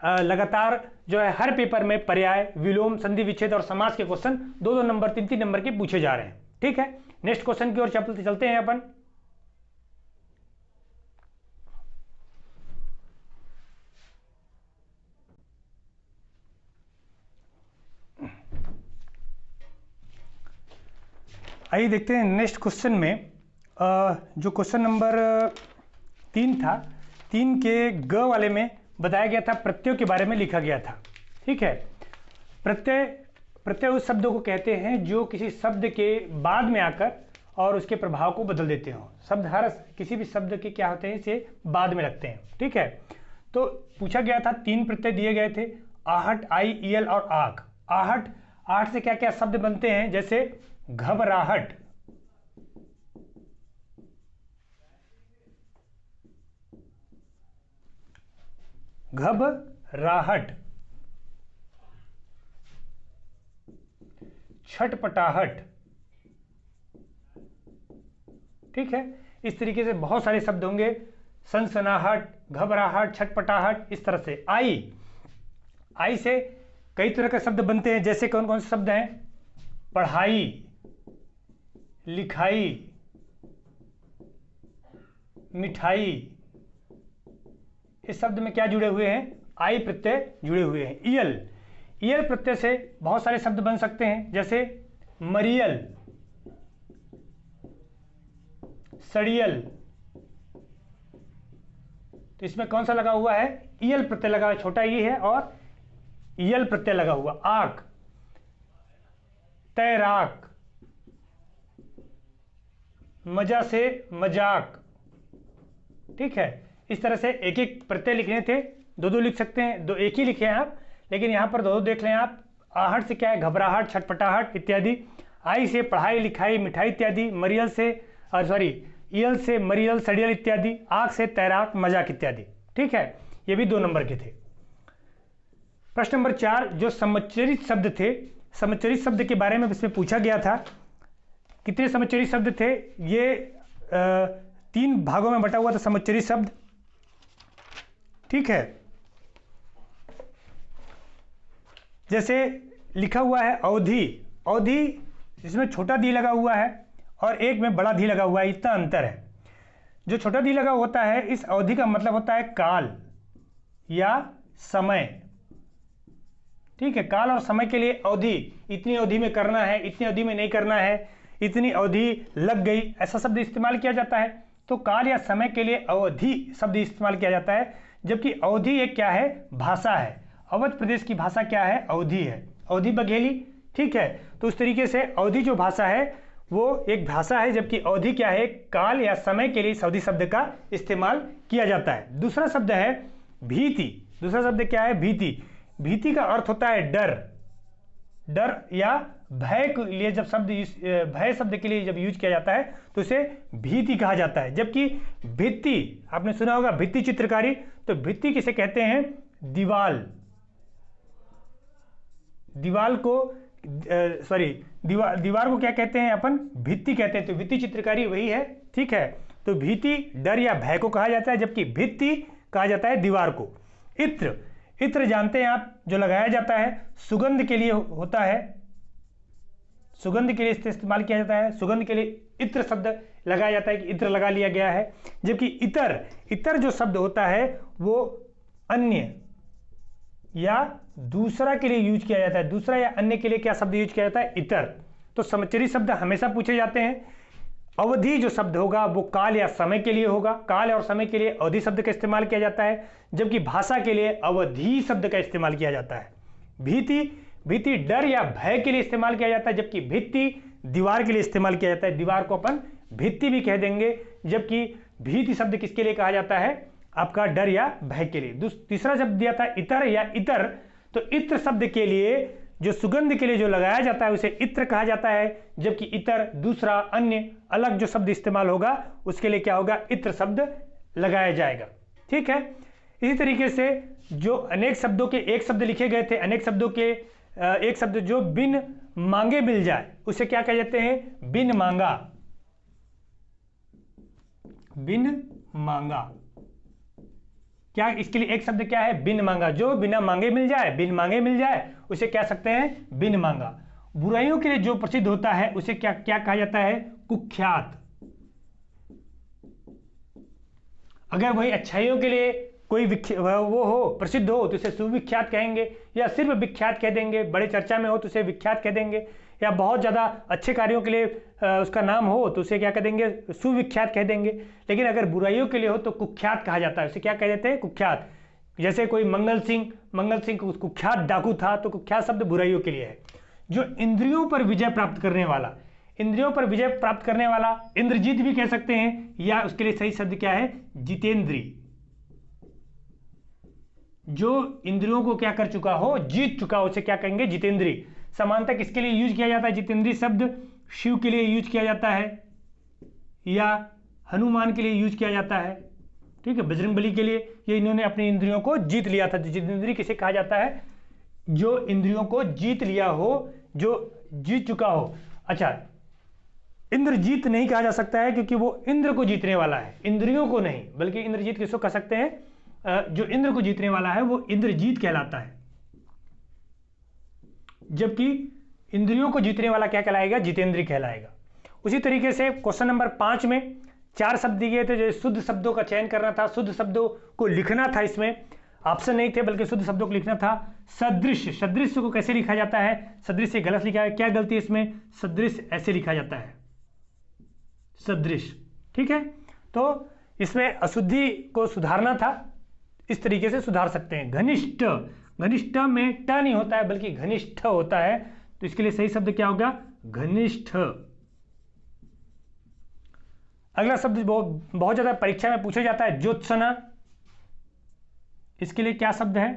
Speaker 1: लगातार जो है हर पेपर में पर्याय, विलोम, संधि विच्छेद और समास के क्वेश्चन 2-2 नंबर, 3-3 नंबर के पूछे जा रहे हैं, ठीक है। नेक्स्ट क्वेश्चन की ओर चलते हैं अपन। आइए देखते हैं नेक्स्ट क्वेश्चन में। जो क्वेश्चन नंबर 3 था, 3 के ग वाले में बताया गया था प्रत्ययों के बारे में लिखा गया था, ठीक है। प्रत्यय उस शब्दों को कहते हैं जो किसी शब्द के बाद में आकर और उसके प्रभाव को बदल देते हो। शब्द हर किसी भी शब्द के क्या होते हैं? इसे बाद में रखते हैं, ठीक है। तो पूछा गया था, 3 प्रत्यय दिए गए थे, आहट, आई, ईयल और आग। आहट, आहट से क्या क्या शब्द बनते हैं? जैसे घबराहट, घबराहट, छटपटाहट, ठीक है। इस तरीके से बहुत सारे शब्द होंगे, सनसनाहट, घबराहट, छटपटाहट, इस तरह से। आई, आई से कई तरह के शब्द बनते हैं, जैसे कौन कौन से शब्द हैं? पढ़ाई, लिखाई, मिठाई। इस शब्द में क्या जुड़े हुए हैं? आई प्रत्यय जुड़े हुए हैं। ईयल, ईयल प्रत्यय से बहुत सारे शब्द बन सकते हैं, जैसे मरियल, सड़ियल। तो इसमें कौन सा लगा हुआ है? ईयल प्रत्यय लगा हुआ, छोटा ई है और ईयल प्रत्यय लगा हुआ। आक, तैराक, मजा से मजाक, ठीक है। इस तरह से एक एक प्रत्यय लिखने थे, दो दो लिख सकते हैं, दो एक ही लिखे हैं आप, लेकिन यहाँ पर दो दो देख लें आप। आहट से क्या है, घबराहट, छटपटाहट इत्यादि। आई से पढ़ाई लिखाई मिठाई इत्यादि। मरियल से ईल से मरियल सड़ियल इत्यादि। आग से तैराक मजाक इत्यादि। ठीक है, ये भी 2 नंबर के थे। प्रश्न नंबर 4, जो समुच्चरित शब्द थे, समुच्चरित शब्द के बारे में इसमें पूछा गया था। कितने समुच्चरित शब्द थे? ये 3 भागों में बटा हुआ था समुच्चरित शब्द। ठीक है, जैसे लिखा हुआ है अवधि। अवधि इसमें छोटा दी लगा हुआ है और एक में बड़ा धी लगा हुआ है, इतना अंतर है। जो छोटा दी लगा होता है, इस अवधि का मतलब होता है काल या समय। ठीक है, काल और समय के लिए अवधि, इतनी अवधि में करना है, इतनी अवधि में नहीं करना है, इतनी अवधि लग गई, ऐसा शब्द इस्तेमाल किया जाता है। तो काल या समय के लिए अवधि शब्द इस्तेमाल किया जाता है, जबकि अवधि एक क्या है, भाषा है। अवध प्रदेश की भाषा क्या है, अवधि है, अवधि बघेली। ठीक है, तो उस तरीके से अवधि जो भाषा है वो एक भाषा है, जबकि अवधि क्या है, काल या समय के लिए इस अवधि शब्द का इस्तेमाल किया जाता है। दूसरा शब्द है भीति। दूसरा शब्द क्या है, भीति। भीति का अर्थ होता है डर। डर या भय के लिए जब शब्द, भय शब्द के लिए जब यूज किया जाता है तो उसे भीति कहा जाता है। जबकि भित्ति, आपने सुना होगा भित्ति चित्रकारी, तो भित्ति किसे कहते हैं, दीवाल। दीवाल को दीवार को क्या कहते हैं अपन, भित्ति कहते हैं। तो भित्ति चित्रकारी वही है। ठीक है, तो भीति डर या भय को कहा जाता है, जबकि भित्ति कहा जाता है दीवार को। इत्र, इत्र जानते हैं आप, जो लगाया जाता है, सुगंध के लिए होता है, सुगंध के लिए इस्तेमाल किया जाता है। सुगंध के लिए इत्र शब्द लगाया जाता है कि इत्र लगा लिया गया है। जबकि इतर, इतर जो शब्द होता है वो अन्य या दूसरा के लिए यूज किया जाता है। दूसरा या अन्य के लिए क्या शब्द यूज किया जाता है, इतर। तो समुच्चरित शब्द हमेशा पूछे जाते हैं। अवधि जो शब्द होगा वो काल या समय के लिए होगा। काल और समय के लिए अवधि शब्द का इस्तेमाल किया जाता है, जबकि भाषा के लिए अवधि शब्द का इस्तेमाल किया जाता है। भीति, भीति डर या भय के लिए इस्तेमाल किया जाता है, जबकि भित्ति दीवार के लिए इस्तेमाल किया जाता है। दीवार को अपन भित्ति भी कह देंगे, जबकि भीति शब्द किसके लिए कहा जाता है, आपका डर या भय के लिए। तीसरा शब्द दिया था इतर या इतर। तो इत्र शब्द के लिए, जो सुगंध के लिए जो लगाया जाता है, उसे इत्र कहा जाता है, जबकि इतर दूसरा अन्य अलग जो शब्द इस्तेमाल होगा उसके लिए क्या होगा, इत्र शब्द लगाया जाएगा। ठीक है, इसी तरीके से जो अनेक शब्दों के एक शब्द लिखे गए थे, अनेक शब्दों के एक शब्द जो बिन मांगे मिल जाए उसे क्या कह जाते हैं, बिन मांगा। बिन मांगा, क्या इसके लिए एक शब्द क्या है, बिन मांगा। जो बिना मांगे मिल जाए, बिन मांगे मिल जाए, उसे क्या सकते हैं, बिन मांगा। बुराइयों के लिए जो प्रसिद्ध होता है उसे क्या क्या कहा जाता है, कुख्यात। अगर वही अच्छाइयों के लिए कोई वो हो, प्रसिद्ध हो, तो उसे सुविख्यात कहेंगे, या सिर्फ विख्यात कह देंगे। बड़े चर्चा में हो तो उसे विख्यात कह देंगे, या बहुत ज़्यादा अच्छे कार्यों के लिए उसका नाम हो तो उसे क्या कह देंगे, सुविख्यात कह देंगे। लेकिन अगर बुराइयों के लिए हो तो कुख्यात कहा जाता है, उसे क्या कह देते हैं, कुख्यात। जैसे कोई मंगल सिंह कुख्यात डाकू था, तो कुख्यात शब्द बुराइयों के लिए है। जो इंद्रियों पर विजय प्राप्त करने वाला, इंद्रियों पर विजय प्राप्त करने वाला इंद्रजीत भी कह सकते हैं, या उसके लिए सही शब्द क्या है, जितेंद्री। जो इंद्रियों को क्या कर चुका हो, जीत चुका, उसे क्या कहेंगे, जितेंद्री। समानता किसके लिए यूज किया जाता है, जितेंद्री शब्द शिव के लिए यूज किया जाता है, या हनुमान के लिए यूज किया जाता है। ठीक है, बजरंगबली के लिए, ये इन्होंने अपनी इंद्रियों को जीत लिया था। जितेंद्री किसे कहा जाता है, जो इंद्रियों को जीत लिया हो, जो जीत चुका हो। अच्छा, इंद्रजीत नहीं कहा जा सकता है क्योंकि वो इंद्र को जीतने वाला है, इंद्रियों को नहीं। बल्कि इंद्रजीत किसको कह सकते हैं, जो इंद्र को जीतने वाला है वो इंद्रजीत कहलाता है, जबकि इंद्रियों को जीतने वाला क्या कहलाएगा, जितेंद्री कहलाएगा। उसी तरीके से क्वेश्चन नंबर 5 में 4 शब्द दिए थे, जो शुद्ध शब्दों का चयन करना था, शुद्ध शब्दों को लिखना था। इसमें ऑप्शन नहीं थे, बल्कि शुद्ध शब्दों को लिखना था। सदृश, सदृश को कैसे लिखा जाता है, सदृश से गलत लिखा है, क्या गलती है इसमें, सदृश ऐसे लिखा जाता है, सदृश। ठीक है, तो इसमें अशुद्धि को सुधारना था, इस तरीके से सुधार सकते हैं। घनिष्ठ, घनिष्ठ में ट नहीं होता है बल्कि घनिष्ठ होता है, तो इसके लिए सही शब्द क्या होगा, घनिष्ठ। अगला शब्द बहुत ज्यादा परीक्षा में पूछा जाता है, ज्योत्सना। इसके लिए क्या शब्द है?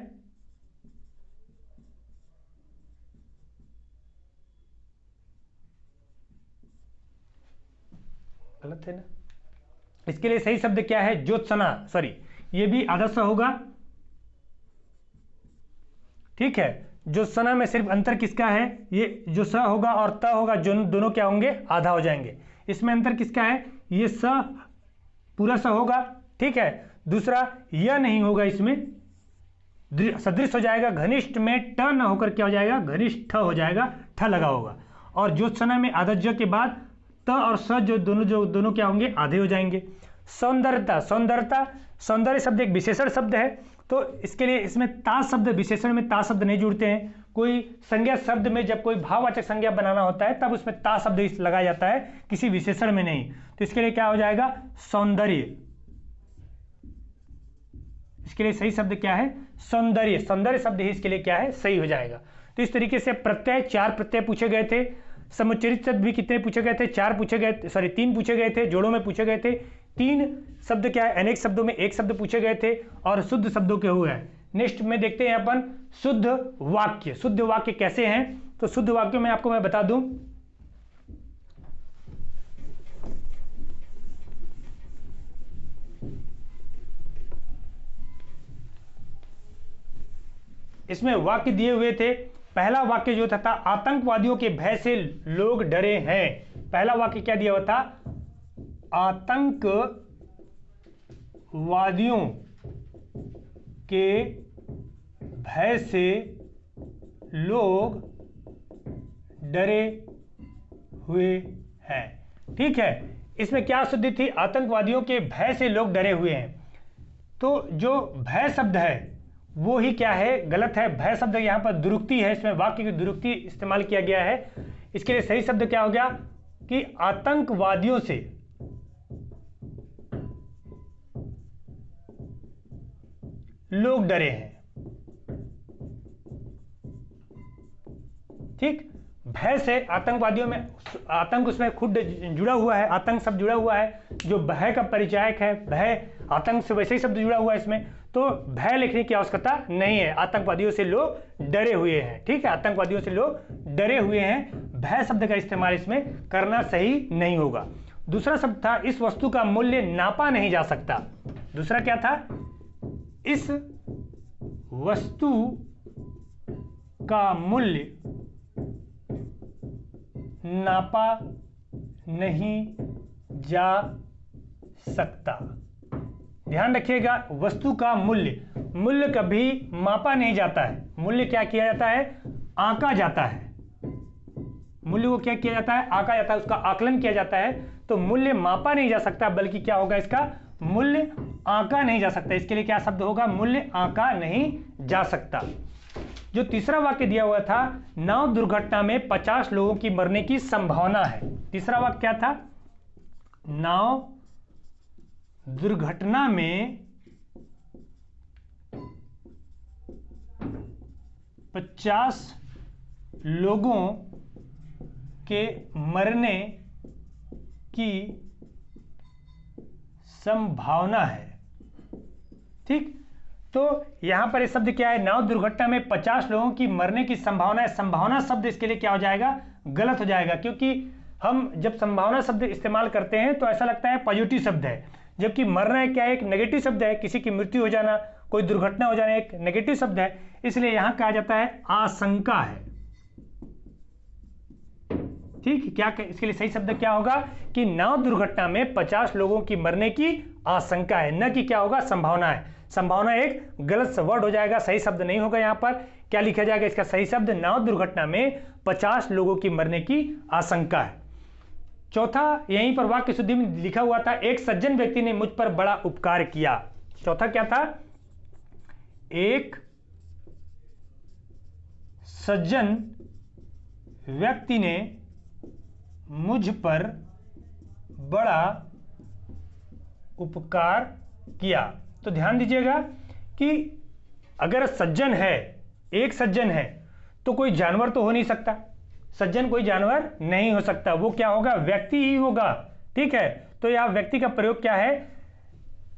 Speaker 1: गलत है ना। इसके लिए सही शब्द क्या है? ज्योत्सना, सॉरी ये भी आधा स होगा, ठीक है। ज्योत्सना में सिर्फ अंतर किसका है? ये जो स होगा और त होगा, जो दोनों क्या होंगे? आधा हो जाएंगे। इसमें अंतर किसका है? ये स पूरा स होगा, ठीक है। दूसरा यह नहीं होगा, इसमें सदृश हो जाएगा, घनिष्ठ में ट न होकर क्या हो जाएगा? घनिष्ठ हो जाएगा, ठ लगा होगा। और ज्योत्सना में आधा ज के बाद त और स जो दोनों क्या होंगे? आधे हो जाएंगे। सौंदर्यता, सौंदर्यता, सौंदर्य शब्द एक विशेषण शब्द है, तो इसके लिए इसमें ता शब्द, विशेषण में ता शब्द नहीं जुड़ते हैं। कोई संज्ञा शब्द में जब कोई भाववाचक संज्ञा बनाना होता है तब उसमें ता शब्द लगाया जाता है, किसी विशेषण में नहीं। तो इसके लिए क्या हो जाएगा? सौंदर्य। इसके लिए सही शब्द क्या है? सौंदर्य। सौंदर्य शब्द ही इसके लिए क्या है? सही हो जाएगा। तो इस तरीके से प्रत्यय, 4 प्रत्यय पूछे गए थे। समुच्चरित शब्द भी कितने पूछे गए थे? 4 पूछे गए, सॉरी 3 पूछे गए थे, जोड़ों में पूछे गए थे। 3 शब्द क्या है? अनेक शब्दों में 1 शब्द पूछे गए थे और शुद्ध शब्दों के हुए हैं। नेक्स्ट में देखते हैं अपन शुद्ध वाक्य। शुद्ध वाक्य कैसे हैं? तो शुद्ध वाक्यों में आपको मैं बता दूं, इसमें वाक्य दिए हुए थे। पहला वाक्य जो था आतंकवादियों के भय से लोग डरे हैं। पहला वाक्य क्या दिया हुआ था? आतंकवादियों के भय से लोग डरे हुए हैं, ठीक है। इसमें क्या शुद्धि थी? आतंकवादियों के भय से लोग डरे हुए हैं। तो जो भय शब्द है वो ही क्या है? गलत है। भय शब्द यहाँ पर दुरुक्ति है, इसमें वाक्य की दुरुक्ति इस्तेमाल किया गया है। इसके लिए सही शब्द क्या हो गया? कि आतंकवादियों से लोग डरे हैं, ठीक। भय से आतंकवादियों में आतंक उसमें खुद जुड़ा हुआ है, आतंक शब्द जुड़ा हुआ है, जो भय का परिचायक है। भय आतंक से वैसे ही शब्द जुड़ा हुआ है इसमें, तो भय लिखने की आवश्यकता नहीं है। आतंकवादियों से लोग डरे हुए हैं, ठीक है। आतंकवादियों से लोग डरे हुए हैं, भय शब्द का इस्तेमाल इसमें करना सही नहीं होगा। दूसरा शब्द था इस वस्तु का मूल्य नापा नहीं जा सकता। दूसरा क्या था? इस वस्तु का मूल्य नापा नहीं जा सकता। ध्यान रखिएगा, वस्तु का मूल्य, मूल्य कभी मापा नहीं जाता है। मूल्य क्या किया जाता है? आंका जाता है। मूल्य को क्या किया जाता है? आंका जाता है, उसका आकलन किया जाता है। तो मूल्य मापा नहीं जा सकता, बल्कि क्या होगा इसका? मूल्य आंका नहीं जा सकता। इसके लिए क्या शब्द होगा? मूल्य आंका नहीं जा सकता। जो तीसरा वाक्य दिया हुआ था, नाव दुर्घटना में 50 लोगों की मरने की संभावना है। तीसरा वाक्य क्या था? नाव दुर्घटना में 50 लोगों के मरने की संभावना है, ठीक। तो यहां पर ये शब्द क्या है? नाव दुर्घटना में 50 लोगों की मरने की संभावना है। संभावना शब्द इसके लिए क्या हो जाएगा? गलत हो जाएगा, क्योंकि हम जब संभावना शब्द इस्तेमाल करते हैं तो ऐसा लगता है पॉजिटिव शब्द है, जबकि मरना क्या है? एक नेगेटिव शब्द है। किसी की मृत्यु हो जाना, कोई दुर्घटना हो जाना एक नेगेटिव शब्द है, इसलिए यहां कहा जाता है आशंका है, ठीक। क्या इसके लिए सही शब्द क्या होगा? कि नाव दुर्घटना में 50 लोगों की मरने की आशंका है, न कि क्या होगा? संभावना है। संभावना एक गलत वर्ड हो जाएगा, सही शब्द नहीं होगा। यहां पर क्या लिखा जाएगा? इसका सही शब्द नाव दुर्घटना में 50 लोगों की मरने की आशंका है। चौथा, यहीं पर वाक्य शुद्धि में लिखा हुआ था, एक सज्जन व्यक्ति ने मुझ पर बड़ा उपकार किया। चौथा क्या था? एक सज्जन व्यक्ति ने मुझ पर बड़ा उपकार किया। तो ध्यान दीजिएगा कि अगर सज्जन है, एक सज्जन है, तो कोई जानवर तो हो नहीं सकता। सज्जन कोई जानवर नहीं हो सकता, वो क्या होगा? व्यक्ति ही होगा, ठीक है। तो यह व्यक्ति का प्रयोग क्या है?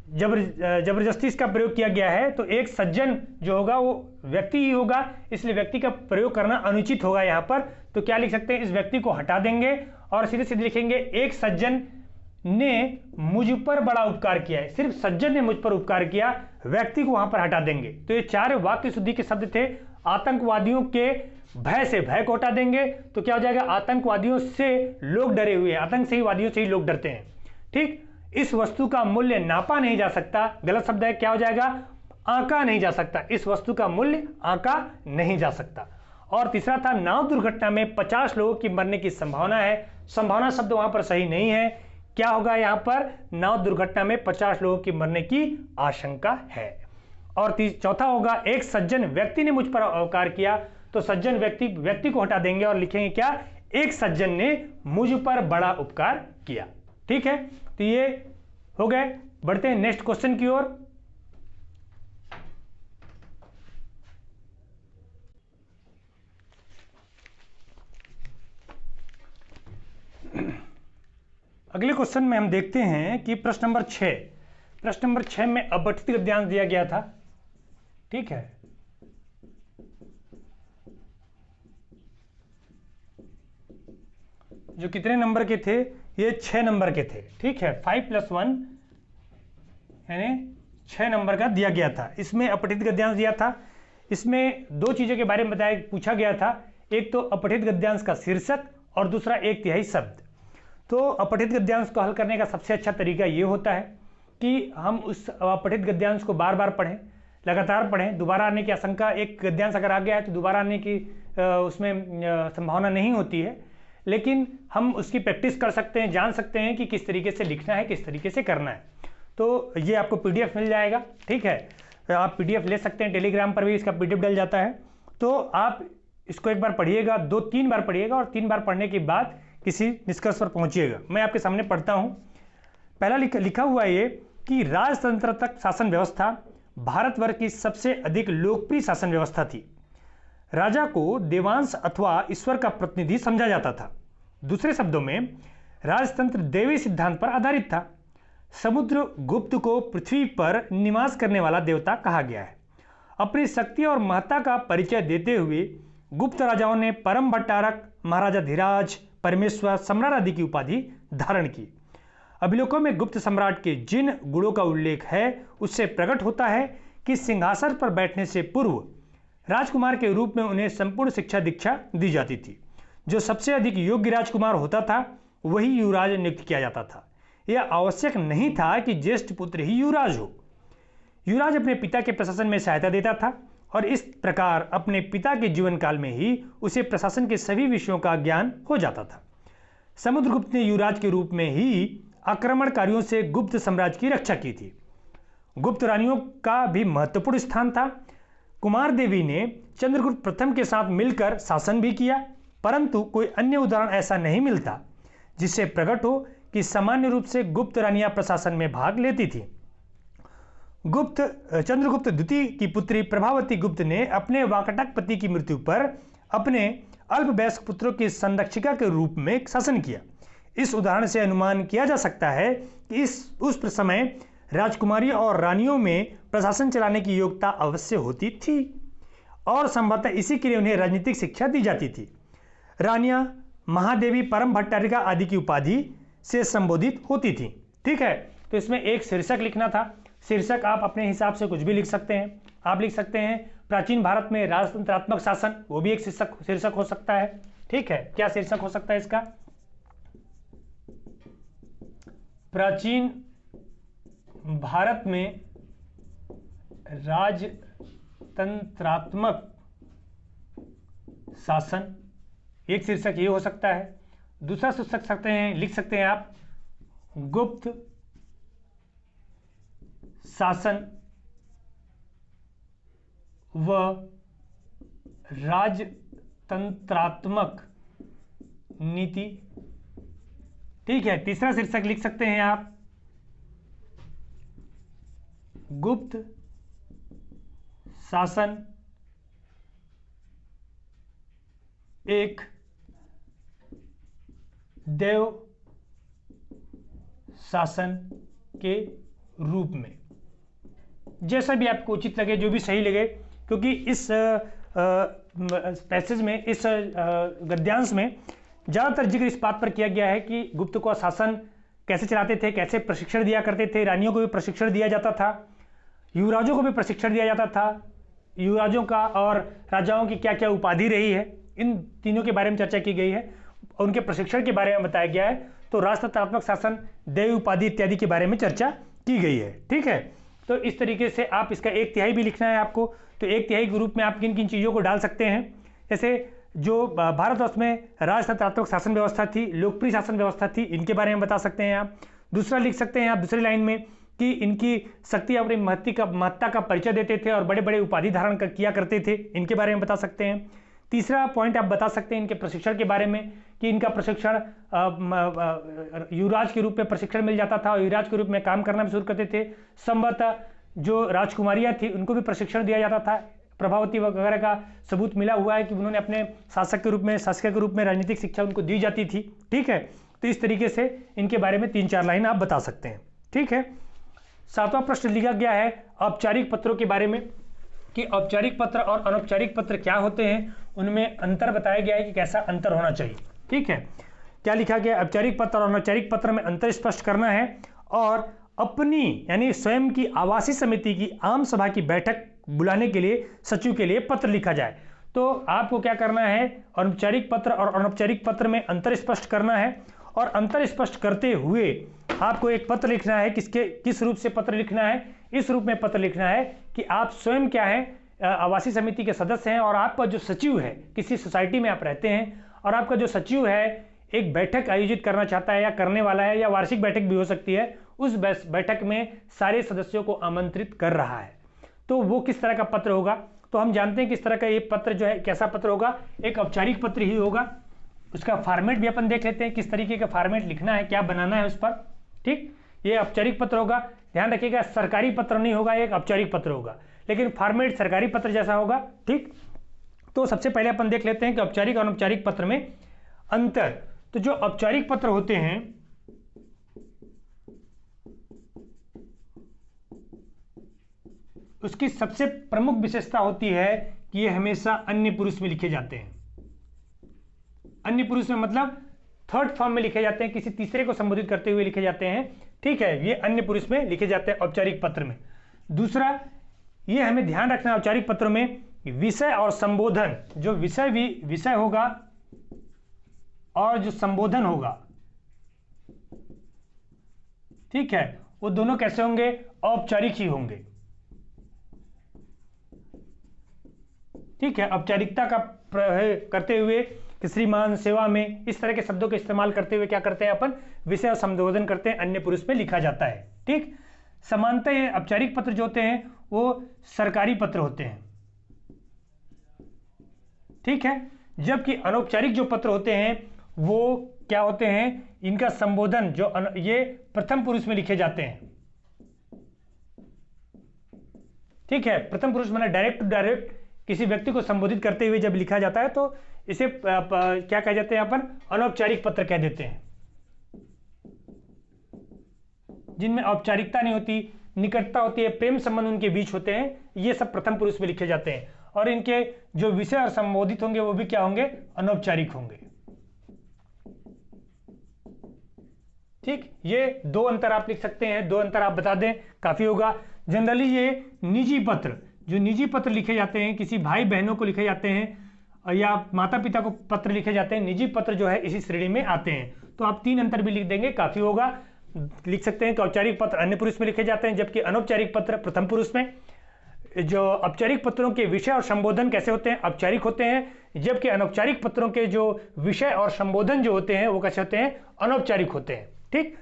Speaker 1: जबरदस्ती इसका प्रयोग किया गया है, तो एक सज्जन जो होगा वो व्यक्ति ही होगा, इसलिए व्यक्ति का प्रयोग करना अनुचित होगा यहाँ पर। तो क्या लिख सकते हैं, इस व्यक्ति को हटा देंगे और सीधे सीधे लिखेंगे एक सज्जन ने मुझ पर बड़ा उपकार किया है। सिर्फ सज्जन ने मुझ पर उपकार किया, व्यक्ति को वहां पर हटा देंगे। तो ये 4 वाक्य शुद्धि के शब्द थे। आतंकवादियों के भय से भय को हटा देंगे तो क्या हो जाएगा, आतंकवादियों से लोग डरे हुए हैं, आतंकवादियों से ही लोग डरते हैं। ठीक, इस वस्तु का मूल्य नापा नहीं जा सकता, गलत शब्द है, क्या हो जाएगा, आंका नहीं जा सकता। इस वस्तु का मूल्य आंका नहीं जा सकता। और तीसरा था नाव दुर्घटना में 50 लोगों की मरने की संभावना है। संभावना शब्द वहां पर सही नहीं है, क्या होगा यहां पर, नाव दुर्घटना में 50 लोगों की मरने की आशंका है। और चौथा होगा एक सज्जन व्यक्ति ने मुझ पर उपकार किया, तो सज्जन व्यक्ति को हटा देंगे और लिखेंगे क्या, एक सज्जन ने मुझ पर बड़ा उपकार किया। ठीक है, तो ये हो गए। बढ़ते हैं नेक्स्ट क्वेश्चन की ओर। अगले क्वेश्चन में हम देखते हैं कि प्रश्न नंबर 6 में अपठित गद्यांश दिया गया था। ठीक है, जो कितने नंबर के थे, ये 6 नंबर के थे। ठीक है, 5+1 यानी 6 नंबर का दिया गया था। इसमें अपठित गद्यांश दिया था। इसमें 2 चीजों के बारे में पूछा गया था, एक तो अपठित गद्यांश का शीर्षक और दूसरा 1/3 शब्द। तो अपठित गद्यांश को हल करने का सबसे अच्छा तरीका ये होता है कि हम उस अपठित गद्यांश को बार बार पढ़ें, लगातार पढ़ें। दोबारा आने की आशंका, एक गद्यांश अगर आ गया है तो दोबारा आने की उसमें संभावना नहीं होती है, लेकिन हम उसकी प्रैक्टिस कर सकते हैं, जान सकते हैं कि किस तरीके से लिखना है, किस तरीके से करना है। तो ये आपको PDF मिल जाएगा। ठीक है, आप PDF ले सकते हैं, टेलीग्राम पर भी इसका PDF डल जाता है। तो आप इसको एक बार पढ़िएगा, 2-3 बार पढ़िएगा और 3 बार पढ़ने के बाद किसी निष्कर्ष पर पहुंचिएगा। मैं आपके सामने पढ़ता हूं। पहला लिखा हुआ ये कि राजतंत्र तक शासन व्यवस्था भारतवर्ष की सबसे अधिक लोकप्रिय शासन व्यवस्था थी। राजा को देवांश अथवा ईश्वर का प्रतिनिधि समझा जाता था। दूसरे शब्दों में राजतंत्र दैवी सिद्धांत पर आधारित था। समुद्रगुप्त को पृथ्वी पर निवास करने वाला देवता कहा गया है। अपनी शक्ति और महत्ता का परिचय देते हुए गुप्त राजाओं ने परम भट्टारक, महाराजा धीराज, परमेश्वर, सम्राट आदि की उपाधि धारण की। अभिलेखों में गुप्त सम्राट के जिन गुणों का उल्लेख है उससे प्रकट होता है कि सिंहासन पर बैठने से पूर्व राजकुमार के रूप में उन्हें संपूर्ण शिक्षा दीक्षा दी जाती थी। जो सबसे अधिक योग्य राजकुमार होता था वही युवराज नियुक्त किया जाता था। यह आवश्यक नहीं था कि ज्येष्ठ पुत्र ही युवराज हो। युवराज अपने पिता के प्रशासन में सहायता देता था और इस प्रकार अपने पिता के जीवन काल में ही उसे प्रशासन के सभी विषयों का ज्ञान हो जाता था। समुद्रगुप्त ने युवराज के रूप में ही आक्रमणकारियों से गुप्त साम्राज्य की रक्षा की थी। गुप्त रानियों का भी महत्वपूर्ण स्थान था। कुमार देवी ने चंद्रगुप्त प्रथम के साथ मिलकर शासन भी किया, परंतु कोई अन्य उदाहरण ऐसा नहीं मिलता जिससे प्रकट हो कि सामान्य रूप से गुप्त रानियां प्रशासन में भाग लेती थी। चंद्रगुप्त द्वितीय की पुत्री प्रभावती गुप्त ने अपने वाकटक पति की मृत्यु पर अपने अल्पवयस्क पुत्रों की संरक्षिका के रूप में शासन किया। इस उदाहरण से अनुमान किया जा सकता है कि उस समय राजकुमारी और रानियों में प्रशासन चलाने की योग्यता अवश्य होती थी और संभवतः इसी के लिए उन्हें राजनीतिक शिक्षा दी जाती थी। रानियां महादेवी, परम भट्टारिका आदि की उपाधि से संबोधित होती थी। ठीक है, तो इसमें एक शीर्षक लिखना था। शीर्षक आप अपने हिसाब से कुछ भी लिख सकते हैं। आप लिख सकते हैं प्राचीन भारत में राजतंत्रात्मक शासन, वो भी एक शीर्षक हो सकता है। ठीक है, क्या शीर्षक हो सकता है इसका? प्राचीन भारत में राजतंत्रात्मक शासन, एक शीर्षक ये हो सकता है। दूसरा शीर्षक लिख सकते हैं आप गुप्त शासन व राजतंत्रात्मक नीति। ठीक है, तीसरा शीर्षक लिख सकते हैं आप गुप्त शासन एक देव शासन के रूप में, जैसा भी आपको उचित लगे, जो भी सही लगे, क्योंकि इस पैसेज में, इस गद्यांश में ज़्यादातर जिक्र इस बात पर किया गया है कि गुप्त को शासन कैसे चलाते थे, कैसे प्रशिक्षण दिया करते थे। रानियों को भी प्रशिक्षण दिया जाता था, युवराजों को भी प्रशिक्षण दिया जाता था, युवराजों का और राजाओं की क्या क्या उपाधि रही है, इन तीनों के बारे में चर्चा की गई है, उनके प्रशिक्षण के बारे में बताया गया है। तो राजतंत्रात्मक शासन, दैव उपाधि इत्यादि के बारे में चर्चा की गई है। ठीक है, तो इस तरीके से आप इसका 1/3 भी लिखना है आपको, तो 1/3 के रूप में आप किन किन चीज़ों को डाल सकते हैं। जैसे जो भारतवर्ष में राजतंत्रात्मक शासन व्यवस्था थी, लोकप्रिय शासन व्यवस्था थी, इनके बारे में बता सकते हैं आप। दूसरा लिख सकते हैं आप दूसरी लाइन में कि इनकी शक्ति अपनी महत्ता का परिचय देते थे और बड़े बड़े उपाधि धारण किया करते थे, इनके बारे में बता सकते हैं। तीसरा पॉइंट आप बता सकते हैं इनके प्रशिक्षण के बारे में कि इनका प्रशिक्षण युवराज के रूप में प्रशिक्षण मिल जाता था और युवराज के रूप में काम करना भी शुरू करते थे। संभवतः जो राजकुमारियां थी उनको भी प्रशिक्षण दिया जाता था। प्रभावती वगैरह का सबूत मिला हुआ है कि उन्होंने अपने शासक के रूप में राजनीतिक शिक्षा उनको दी जाती थी। ठीक है, तो इस तरीके से इनके बारे में 3-4 लाइन आप बता सकते हैं। ठीक है, 7वां प्रश्न लिखा गया है औपचारिक पत्रों के बारे में कि औपचारिक पत्र और अनौपचारिक पत्र क्या होते हैं, उनमें अंतर बताया गया है कि कैसा अंतर होना चाहिए। ठीक है, क्या लिखा गया, औपचारिक पत्र और अनौपचारिक पत्र में अंतर स्पष्ट करना है और अपनी यानी स्वयं की आवासीय समिति की आम सभा की बैठक बुलाने के लिए सचिव के लिए पत्र लिखा जाए। तो आपको क्या करना है, औपचारिक पत्र और अनौपचारिक पत्र में अंतर स्पष्ट करना है और अंतर स्पष्ट करते हुए आपको एक पत्र लिखना है। किस रूप से पत्र लिखना है, इस रूप में पत्र लिखना है कि आप स्वयं क्या हैं, आवासीय समिति के सदस्य हैं और आपका जो सचिव है, किसी सोसाइटी में आप रहते हैं और आपका जो सचिव है एक बैठक आयोजित करना चाहता है या करने वाला है, या वार्षिक बैठक भी हो सकती है, उस बैठक में सारे सदस्यों को आमंत्रित कर रहा है। तो वो किस तरह का पत्र होगा, तो हम जानते हैं किस तरह का ये पत्र जो है कैसा पत्र होगा, एक औपचारिक पत्र ही होगा। उसका फॉर्मेट भी अपन देख लेते हैं, किस तरीके का फॉर्मेट लिखना है, क्या बनाना है उस पर। ठीक, ये औपचारिक पत्र होगा। ध्यान रखिएगा, सरकारी पत्र नहीं होगा, एक औपचारिक पत्र होगा, लेकिन फॉर्मेट सरकारी पत्र जैसा होगा। ठीक, तो सबसे पहले अपन देख लेते हैं कि औपचारिक और अनौपचारिक पत्र में अंतर। तो जो औपचारिक पत्र होते हैं उसकी सबसे प्रमुख विशेषता होती है कि ये हमेशा अन्य पुरुष में लिखे जाते हैं। अन्य पुरुष में मतलब थर्ड फॉर्म में लिखे जाते हैं, किसी तीसरे को संबोधित करते हुए लिखे जाते हैं। ठीक है, ये अन्य पुरुष में लिखे जाते हैं औपचारिक पत्र में। दूसरा, ये हमें ध्यान रखना है औपचारिक पत्रों में विषय और संबोधन, जो विषय होगा और जो संबोधन होगा, ठीक है, वो दोनों कैसे होंगे, औपचारिक ही होंगे। ठीक है, औपचारिकता का करते हुए कि श्रीमान सेवा में, इस तरह के शब्दों के इस्तेमाल करते हुए क्या करते हैं अपन, विषय और संबोधन करते हैं, अन्य पुरुष में लिखा जाता है। ठीक, सामान्यतः औपचारिक पत्र जो होते हैं वो सरकारी पत्र होते हैं। ठीक है, जबकि अनौपचारिक जो पत्र होते हैं वो क्या होते हैं, इनका संबोधन जो ये प्रथम पुरुष में लिखे जाते हैं। ठीक है, प्रथम पुरुष माने डायरेक्ट टू डायरेक्ट किसी व्यक्ति को संबोधित करते हुए जब लिखा जाता है तो इसे क्या कह जाते हैं अपन, अनौपचारिक पत्र कह देते हैं, जिनमें औपचारिकता नहीं होती, निकटता होती है, प्रेम संबंध उनके बीच होते हैं, ये सब प्रथम पुरुष में लिखे जाते हैं। और इनके जो विषय और संबोधित होंगे वो भी क्या होंगे, अनौपचारिक होंगे। ठीक, ये 2 अंतर आप लिख सकते हैं, 2 अंतर आप बता दें काफी होगा। जनरली ये निजी पत्र, जो निजी पत्र लिखे जाते हैं, किसी भाई बहनों को लिखे जाते हैं या माता पिता को पत्र लिखे जाते हैं, निजी पत्र जो है इसी श्रेणी में आते हैं। तो आप 3 अंतर भी लिख देंगे, काफी होगा। लिख सकते हैं कि औपचारिक पत्र अन्य पुरुष में लिखे जाते हैं, जबकि अनौपचारिक पत्र प्रथम पुरुष में। जो औपचारिक पत्रों के विषय और संबोधन कैसे होते हैं, औपचारिक होते हैं, जबकि अनौपचारिक पत्रों के जो विषय और संबोधन जो होते हैं वो कैसे होते हैं, अनौपचारिक होते हैं। ठीक,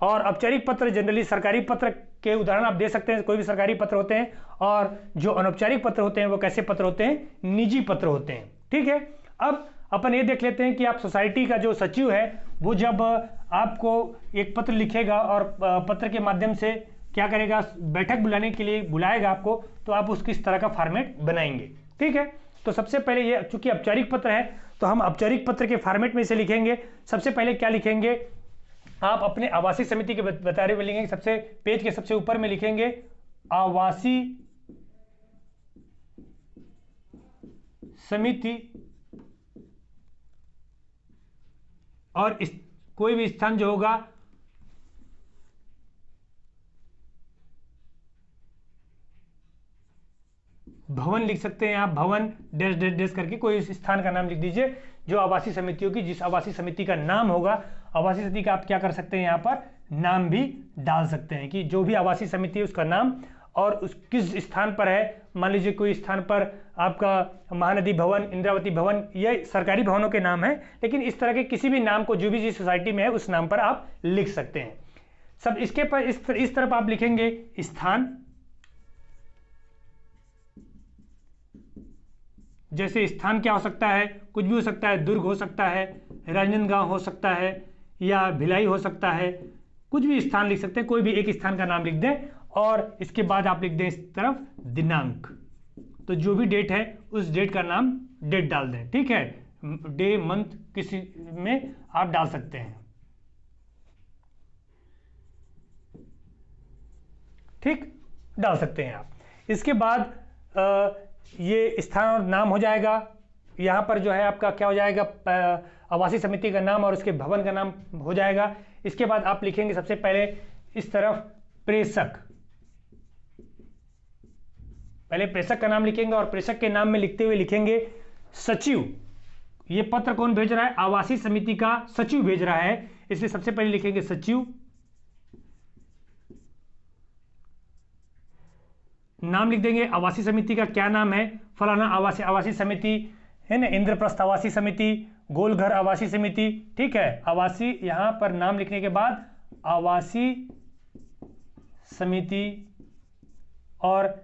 Speaker 1: और औपचारिक पत्र जनरली सरकारी पत्र के उदाहरण आप दे सकते हैं, कोई भी सरकारी पत्र होते हैं, और जो अनौपचारिक पत्र होते हैं वो कैसे पत्र होते हैं, निजी पत्र होते हैं। ठीक है, अब अपन ये देख लेते हैं कि आप सोसाइटी का जो सचिव है वो जब आपको एक पत्र लिखेगा और पत्र के माध्यम से क्या करेगा, बैठक बुलाने के लिए बुलाएगा आपको, तो आप उसकी इस तरह का फॉर्मेट बनाएंगे। ठीक है, तो सबसे पहले ये चूंकि औपचारिक पत्र है तो हम औपचारिक पत्र के फॉर्मेट में इसे लिखेंगे। सबसे पहले क्या लिखेंगे आप अपने आवासीय समिति के बारे में लिखेंगे, सबसे पेज के सबसे ऊपर में लिखेंगे आवासीय समिति, और कोई भी स्थान जो होगा भवन लिख सकते हैं आप, भवन डैश डैश डैश करके कोई स्थान का नाम लिख दीजिए जो आवासीय समिति होगी। जिस आवासीय समिति का नाम होगा, आवासीय समिति का आप क्या कर सकते हैं, यहाँ पर नाम भी डाल सकते हैं कि जो भी आवासीय समिति है उसका नाम, और उस किस स्थान पर है। मान लीजिए कोई स्थान पर आपका महानदी भवन, इंद्रावती भवन, ये सरकारी भवनों के नाम है, लेकिन इस तरह के किसी भी नाम को जो भी जिस सोसाइटी में है उस नाम पर आप लिख सकते हैं। सब इसके पर इस तरफ आप लिखेंगे स्थान, जैसे स्थान क्या हो सकता है, कुछ भी हो सकता है, दुर्ग हो सकता है, राजनांदगांव हो सकता है, या भिलाई हो सकता है, कुछ भी स्थान लिख सकते हैं, कोई भी एक स्थान का नाम लिख दें, और इसके बाद आप लिख दें इस तरफ दिनांक, तो जो भी डेट है उस डेट का नाम डेट डाल दें, ठीक है, डे मंथ किसी में आप डाल सकते हैं, ठीक, डाल सकते हैं आप। इसके बाद ये स्थान और नाम हो जाएगा। यहाँ पर जो है आपका क्या हो जाएगा, आवासीय समिति का नाम और उसके भवन का नाम हो जाएगा। इसके बाद आप लिखेंगे सबसे पहले इस तरफ प्रेषक, पहले प्रेषक का नाम लिखेंगे और प्रेषक के नाम में लिखते हुए लिखेंगे सचिव। ये पत्र कौन भेज रहा है, आवासीय समिति का सचिव भेज रहा है, इसलिए सबसे पहले लिखेंगे सचिव। नाम लिख देंगे आवासीय समिति का, क्या नाम है, फलाना आवासीय समिति है ना, इंद्रप्रस्थ आवासीय समिति, गोलघर आवासीय समिति, ठीक है, आवासीय। यहां पर नाम लिखने के बाद आवासीय समिति और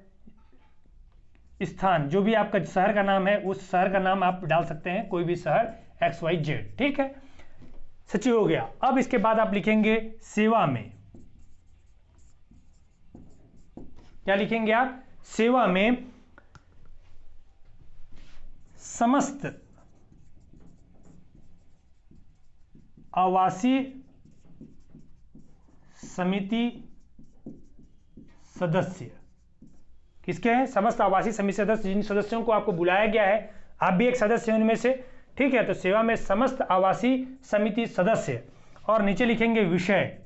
Speaker 1: स्थान, जो भी आपका शहर का नाम है उस शहर का नाम आप डाल सकते हैं, कोई भी शहर XYZ, ठीक है, सचिव हो गया। अब इसके बाद आप लिखेंगे सेवा में, क्या लिखेंगे आप, सेवा में समस्त आवासीय समिति सदस्य, किसके हैं, समस्त आवासीय समिति सदस्य, जिन सदस्यों को आपको बुलाया गया है, आप भी एक सदस्य हैं उनमें से, ठीक है, तो सेवा में समस्त आवासीय समिति सदस्य, और नीचे लिखेंगे विषय।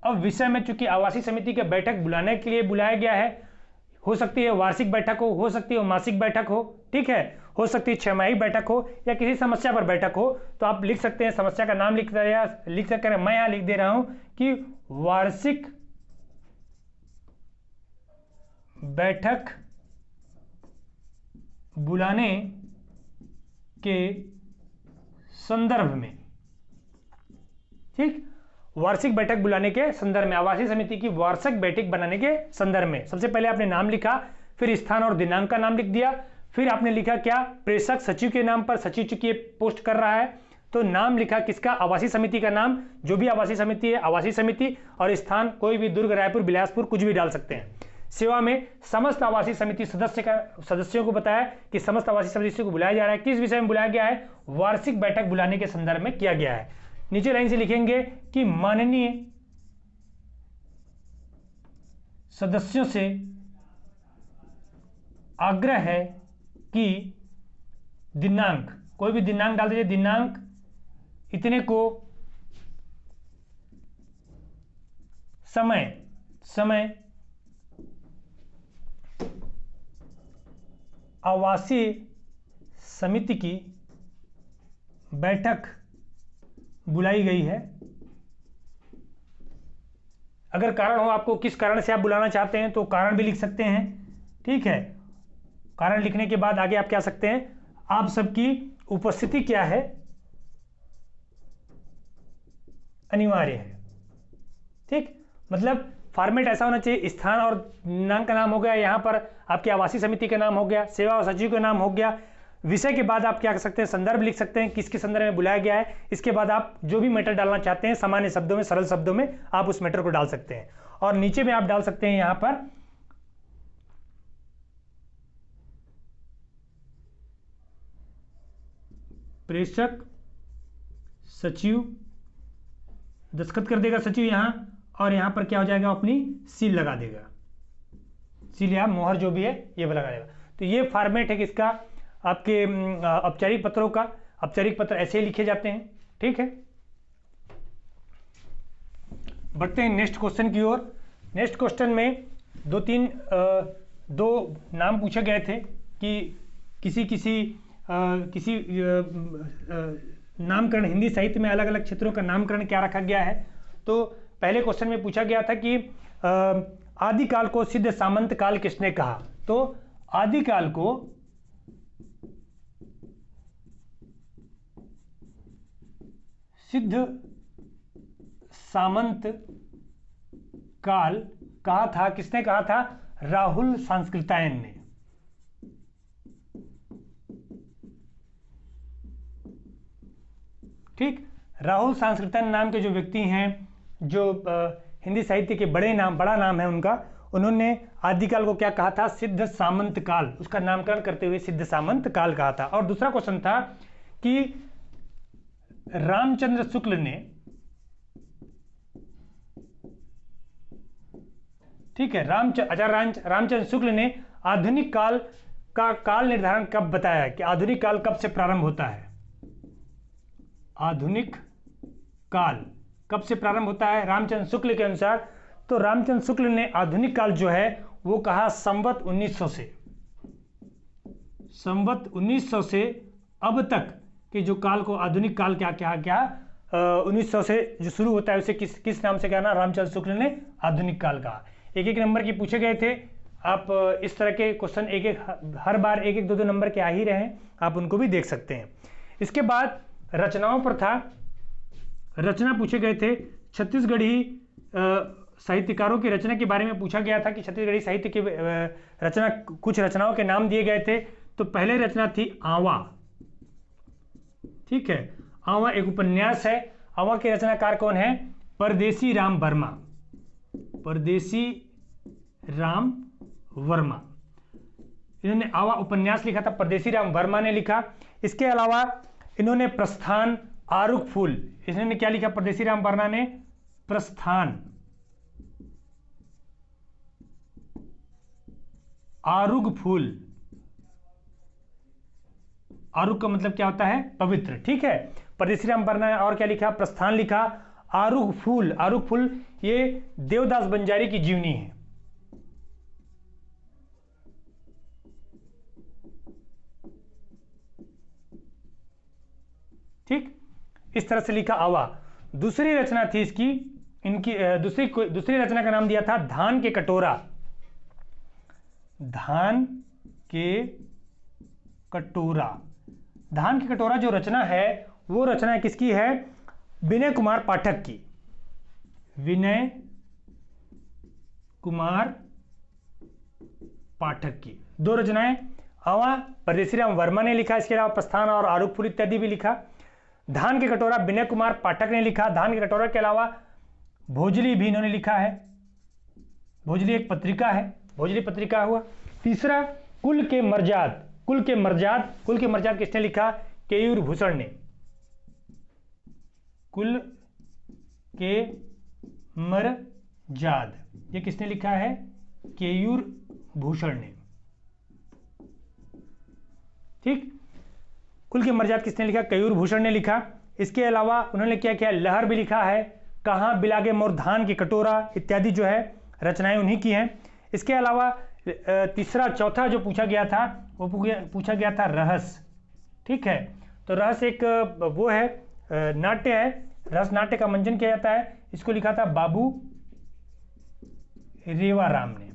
Speaker 1: अब विषय में चूंकि आवासीय समिति के बैठक बुलाने के लिए बुलाया गया है, हो सकती है वार्षिक बैठक हो सकती है मासिक बैठक हो, ठीक है, हो सकती है छमाही बैठक हो, या किसी समस्या पर बैठक हो, तो आप लिख सकते हैं समस्या का नाम लिख सकते हैं। मैं यहां लिख दे रहा हूं कि वार्षिक बैठक बुलाने के संदर्भ में, ठीक, वार्षिक बैठक बुलाने के संदर्भ में, आवासीय समिति की वार्षिक बैठक बनाने के संदर्भ में। सबसे पहले आपने नाम लिखा, फिर स्थान और दिनांक का नाम लिख दिया, फिर आपने लिखा क्या, प्रेषक सचिव के नाम पर, सचिव चूंकि पोस्ट कर रहा है तो नाम लिखा किसका, आवासीय समिति का नाम, जो भी आवासीय समिति है आवासीय समिति, और स्थान कोई भी दुर्ग, रायपुर, बिलासपुर, कुछ भी डाल सकते हैं। सेवा में समस्त आवासीय समिति सदस्यों को बताया कि समस्त आवासीय सदस्यों को बुलाया जा रहा है, किस विषय में बुलाया गया है, वार्षिक बैठक बुलाने के संदर्भ में किया गया है। नीचे लाइन से लिखेंगे कि माननीय सदस्यों से आग्रह है कि दिनांक, कोई भी दिनांक डाल दीजिए, दिनांक इतने को, समय आवासीय समिति की बैठक बुलाई गई है। अगर कारण हो आपको, किस कारण से आप बुलाना चाहते हैं, तो कारण भी लिख सकते हैं, ठीक है। कारण लिखने के बाद आगे आप क्या सकते हैं, आप सबकी उपस्थिति क्या है, अनिवार्य है, ठीक, मतलब फॉर्मेट ऐसा होना चाहिए, स्थान और दिनांक का नाम हो गया, यहां पर आपकी आवासीय समिति का नाम हो गया, सेवा और सचिव का नाम हो गया, विषय के बाद आप क्या कर सकते हैं, संदर्भ लिख सकते हैं, किसके संदर्भ में बुलाया गया है। इसके बाद आप जो भी मैटर डालना चाहते हैं सामान्य शब्दों में, सरल शब्दों में आप उस मैटर को डाल सकते हैं, और नीचे में आप डाल सकते हैं यहां पर प्रेषक सचिव दस्तखत कर देगा सचिव यहाँ, और यहाँ पर क्या हो जाएगा, अपनी सील लगा देगा, सील या मोहर जो भी है ये लगा देगा। तो ये फॉर्मेट है किसका, आपके औपचारिक पत्रों का। औपचारिक पत्र ऐसे ही लिखे जाते हैं, ठीक है। बढ़ते हैं नेक्स्ट क्वेश्चन की ओर। नेक्स्ट क्वेश्चन में दो नाम पूछे गए थे कि किसी नामकरण, हिंदी साहित्य में अलग अलग क्षेत्रों का नामकरण क्या रखा गया है। तो पहले क्वेश्चन में पूछा गया था कि आदिकाल को सिद्ध सामंत काल किसने कहा। तो आदिकाल को सिद्ध सामंत काल कहा था, किसने कहा था, राहुल सांस्कृतायन ने। ठीक, राहुल सांस्कृतायन नाम के जो व्यक्ति हैं, जो हिंदी साहित्य के बड़ा नाम है उनका, उन्होंने आदिकाल को क्या कहा था, सिद्ध सामंत काल, उसका नामकरण करते हुए सिद्ध सामंत काल कहा था। और दूसरा क्वेश्चन था कि रामचंद्र शुक्ल ने, ठीक है, रामचंद्र शुक्ल ने आधुनिक काल का काल निर्धारण कब बताया, कि आधुनिक काल कब से प्रारंभ होता है। आधुनिक काल कब से प्रारंभ होता है रामचंद्र शुक्ल के अनुसार। तो रामचंद्र शुक्ल ने आधुनिक काल जो है वो कहा संवत 1900 से। संवत 1900 से अब तक के जो काल को आधुनिक काल क्या 1900 से जो शुरू होता है उसे किस नाम से कहना, रामचंद्र शुक्ल ने आधुनिक काल कहा। एक एक नंबर के पूछे गए थे। आप इस तरह के क्वेश्चन हर बार एक दो नंबर के आ ही रहे हैं, आप उनको भी देख सकते हैं। इसके बाद रचनाओं पर था, रचना पूछे गए थे। छत्तीसगढ़ी साहित्यकारों की रचना के बारे में पूछा गया था कि छत्तीसगढ़ी साहित्य की रचना, कुछ रचनाओं के नाम दिए गए थे। तो पहले रचना थी आवा, ठीक है, आवा एक उपन्यास है। आवा के रचनाकार कौन है, परदेसी राम वर्मा, परदेसी राम वर्मा, इन्होंने आवा उपन्यास लिखा था, परदेसी राम वर्मा ने लिखा। इसके अलावा इन्होंने प्रस्थान, आरुख फूल, इन्होंने क्या लिखा, परदेसी राम वर्मा ने प्रस्थान, आरुग फूल, आरुग का मतलब क्या होता है, पवित्र, ठीक है। परदेसी राम वर्मा ने और क्या लिखा, प्रस्थान लिखा। आरुग फूल, आरुग फूल ये देवदास बंजारी की जीवनी है, ठीक, इस तरह से लिखा आवा। दूसरी रचना थी इसकी, इनकी दूसरी रचना का नाम दिया था धान के कटोरा। धान के कटोरा, धान के कटोरा जो रचना है वो रचना किसकी है, विनय कुमार पाठक की। विनय कुमार पाठक की दो रचनाएं। आवा परदेसी राम वर्मा ने लिखा, इसके अलावा प्रस्थान और आरुख फूल इत्यादि भी लिखा। धान के कटोरा विनय कुमार पाठक ने लिखा। धान के कटोरा के अलावा भोजली भी इन्होंने लिखा है, भोजली एक पत्रिका है, भोजली पत्रिका हुआ। तीसरा कुल के मर्जाद, कुल के मर्जाद, कुल के मर्जाद किसने लिखा, केयूर भूषण ने। कुल के मर्जाद ये किसने लिखा है, केयूर भूषण ने, ठीक। कुल के मर्जाद किसने लिखा, केयूर भूषण ने लिखा। इसके अलावा उन्होंने क्या किया, लहर भी लिखा है, कहाँ बिलागे मोर धान के कटोरा इत्यादि जो है रचनाएं उन्हीं की हैं। इसके अलावा चौथा जो पूछा गया था वो पूछा गया था रहस, ठीक है। तो रहस एक वो है, नाट्य है, रहस नाट्य का मंचन किया जाता है। इसको लिखा था बाबू रेवाराम ने,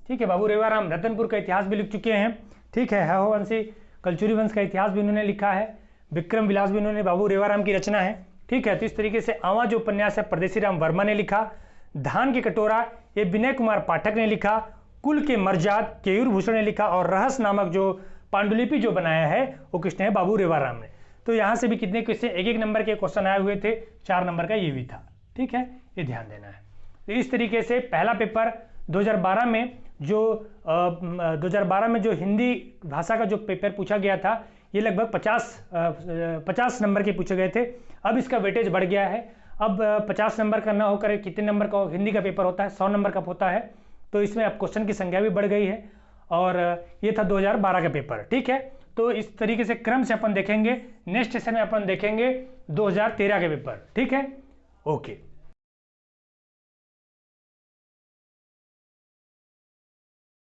Speaker 1: ठीक है। बाबू रेवाराम रतनपुर का इतिहास भी लिख चुके हैं, ठीक है। हवंशी कलचुरी वंश का इतिहास भी उन्होंने लिखा है। विक्रम विलास भी उन्होंने बाबू रेवाराम की रचना है, ठीक है। तो इस तरीके से आवा जो उपन्यास है परदेसी राम वर्मा ने लिखा। धान के कटोरा ये विनय कुमार पाठक ने लिखा। कुल के मर्जाद केयूर भूषण ने लिखा। और रहस नामक जो पांडुलिपि जो बनाया है वो किसने है, बाबू रेवाराम ने। तो यहाँ से भी कितने क्वेश्चन, एक नंबर के क्वेश्चन आए हुए थे, 4 नंबर का ये भी था, ठीक है, ये ध्यान देना है। तो इस तरीके से पहला पेपर 2012 में जो हिंदी भाषा का जो पेपर पूछा गया था ये लगभग 50 नंबर के पूछे गए थे। अब इसका वेटेज बढ़ गया है, अब 50 नंबर का ना होकर कितने नंबर का हिंदी का पेपर होता है, 100 नंबर का होता है। तो इसमें अब क्वेश्चन की संख्या भी बढ़ गई है और ये था 2012 का पेपर। ठीक है, तो इस तरीके से क्रम से अपन देखेंगे। नेक्स्ट सेशन में अपन देखेंगे 2013 के पेपर। ठीक है, ओके।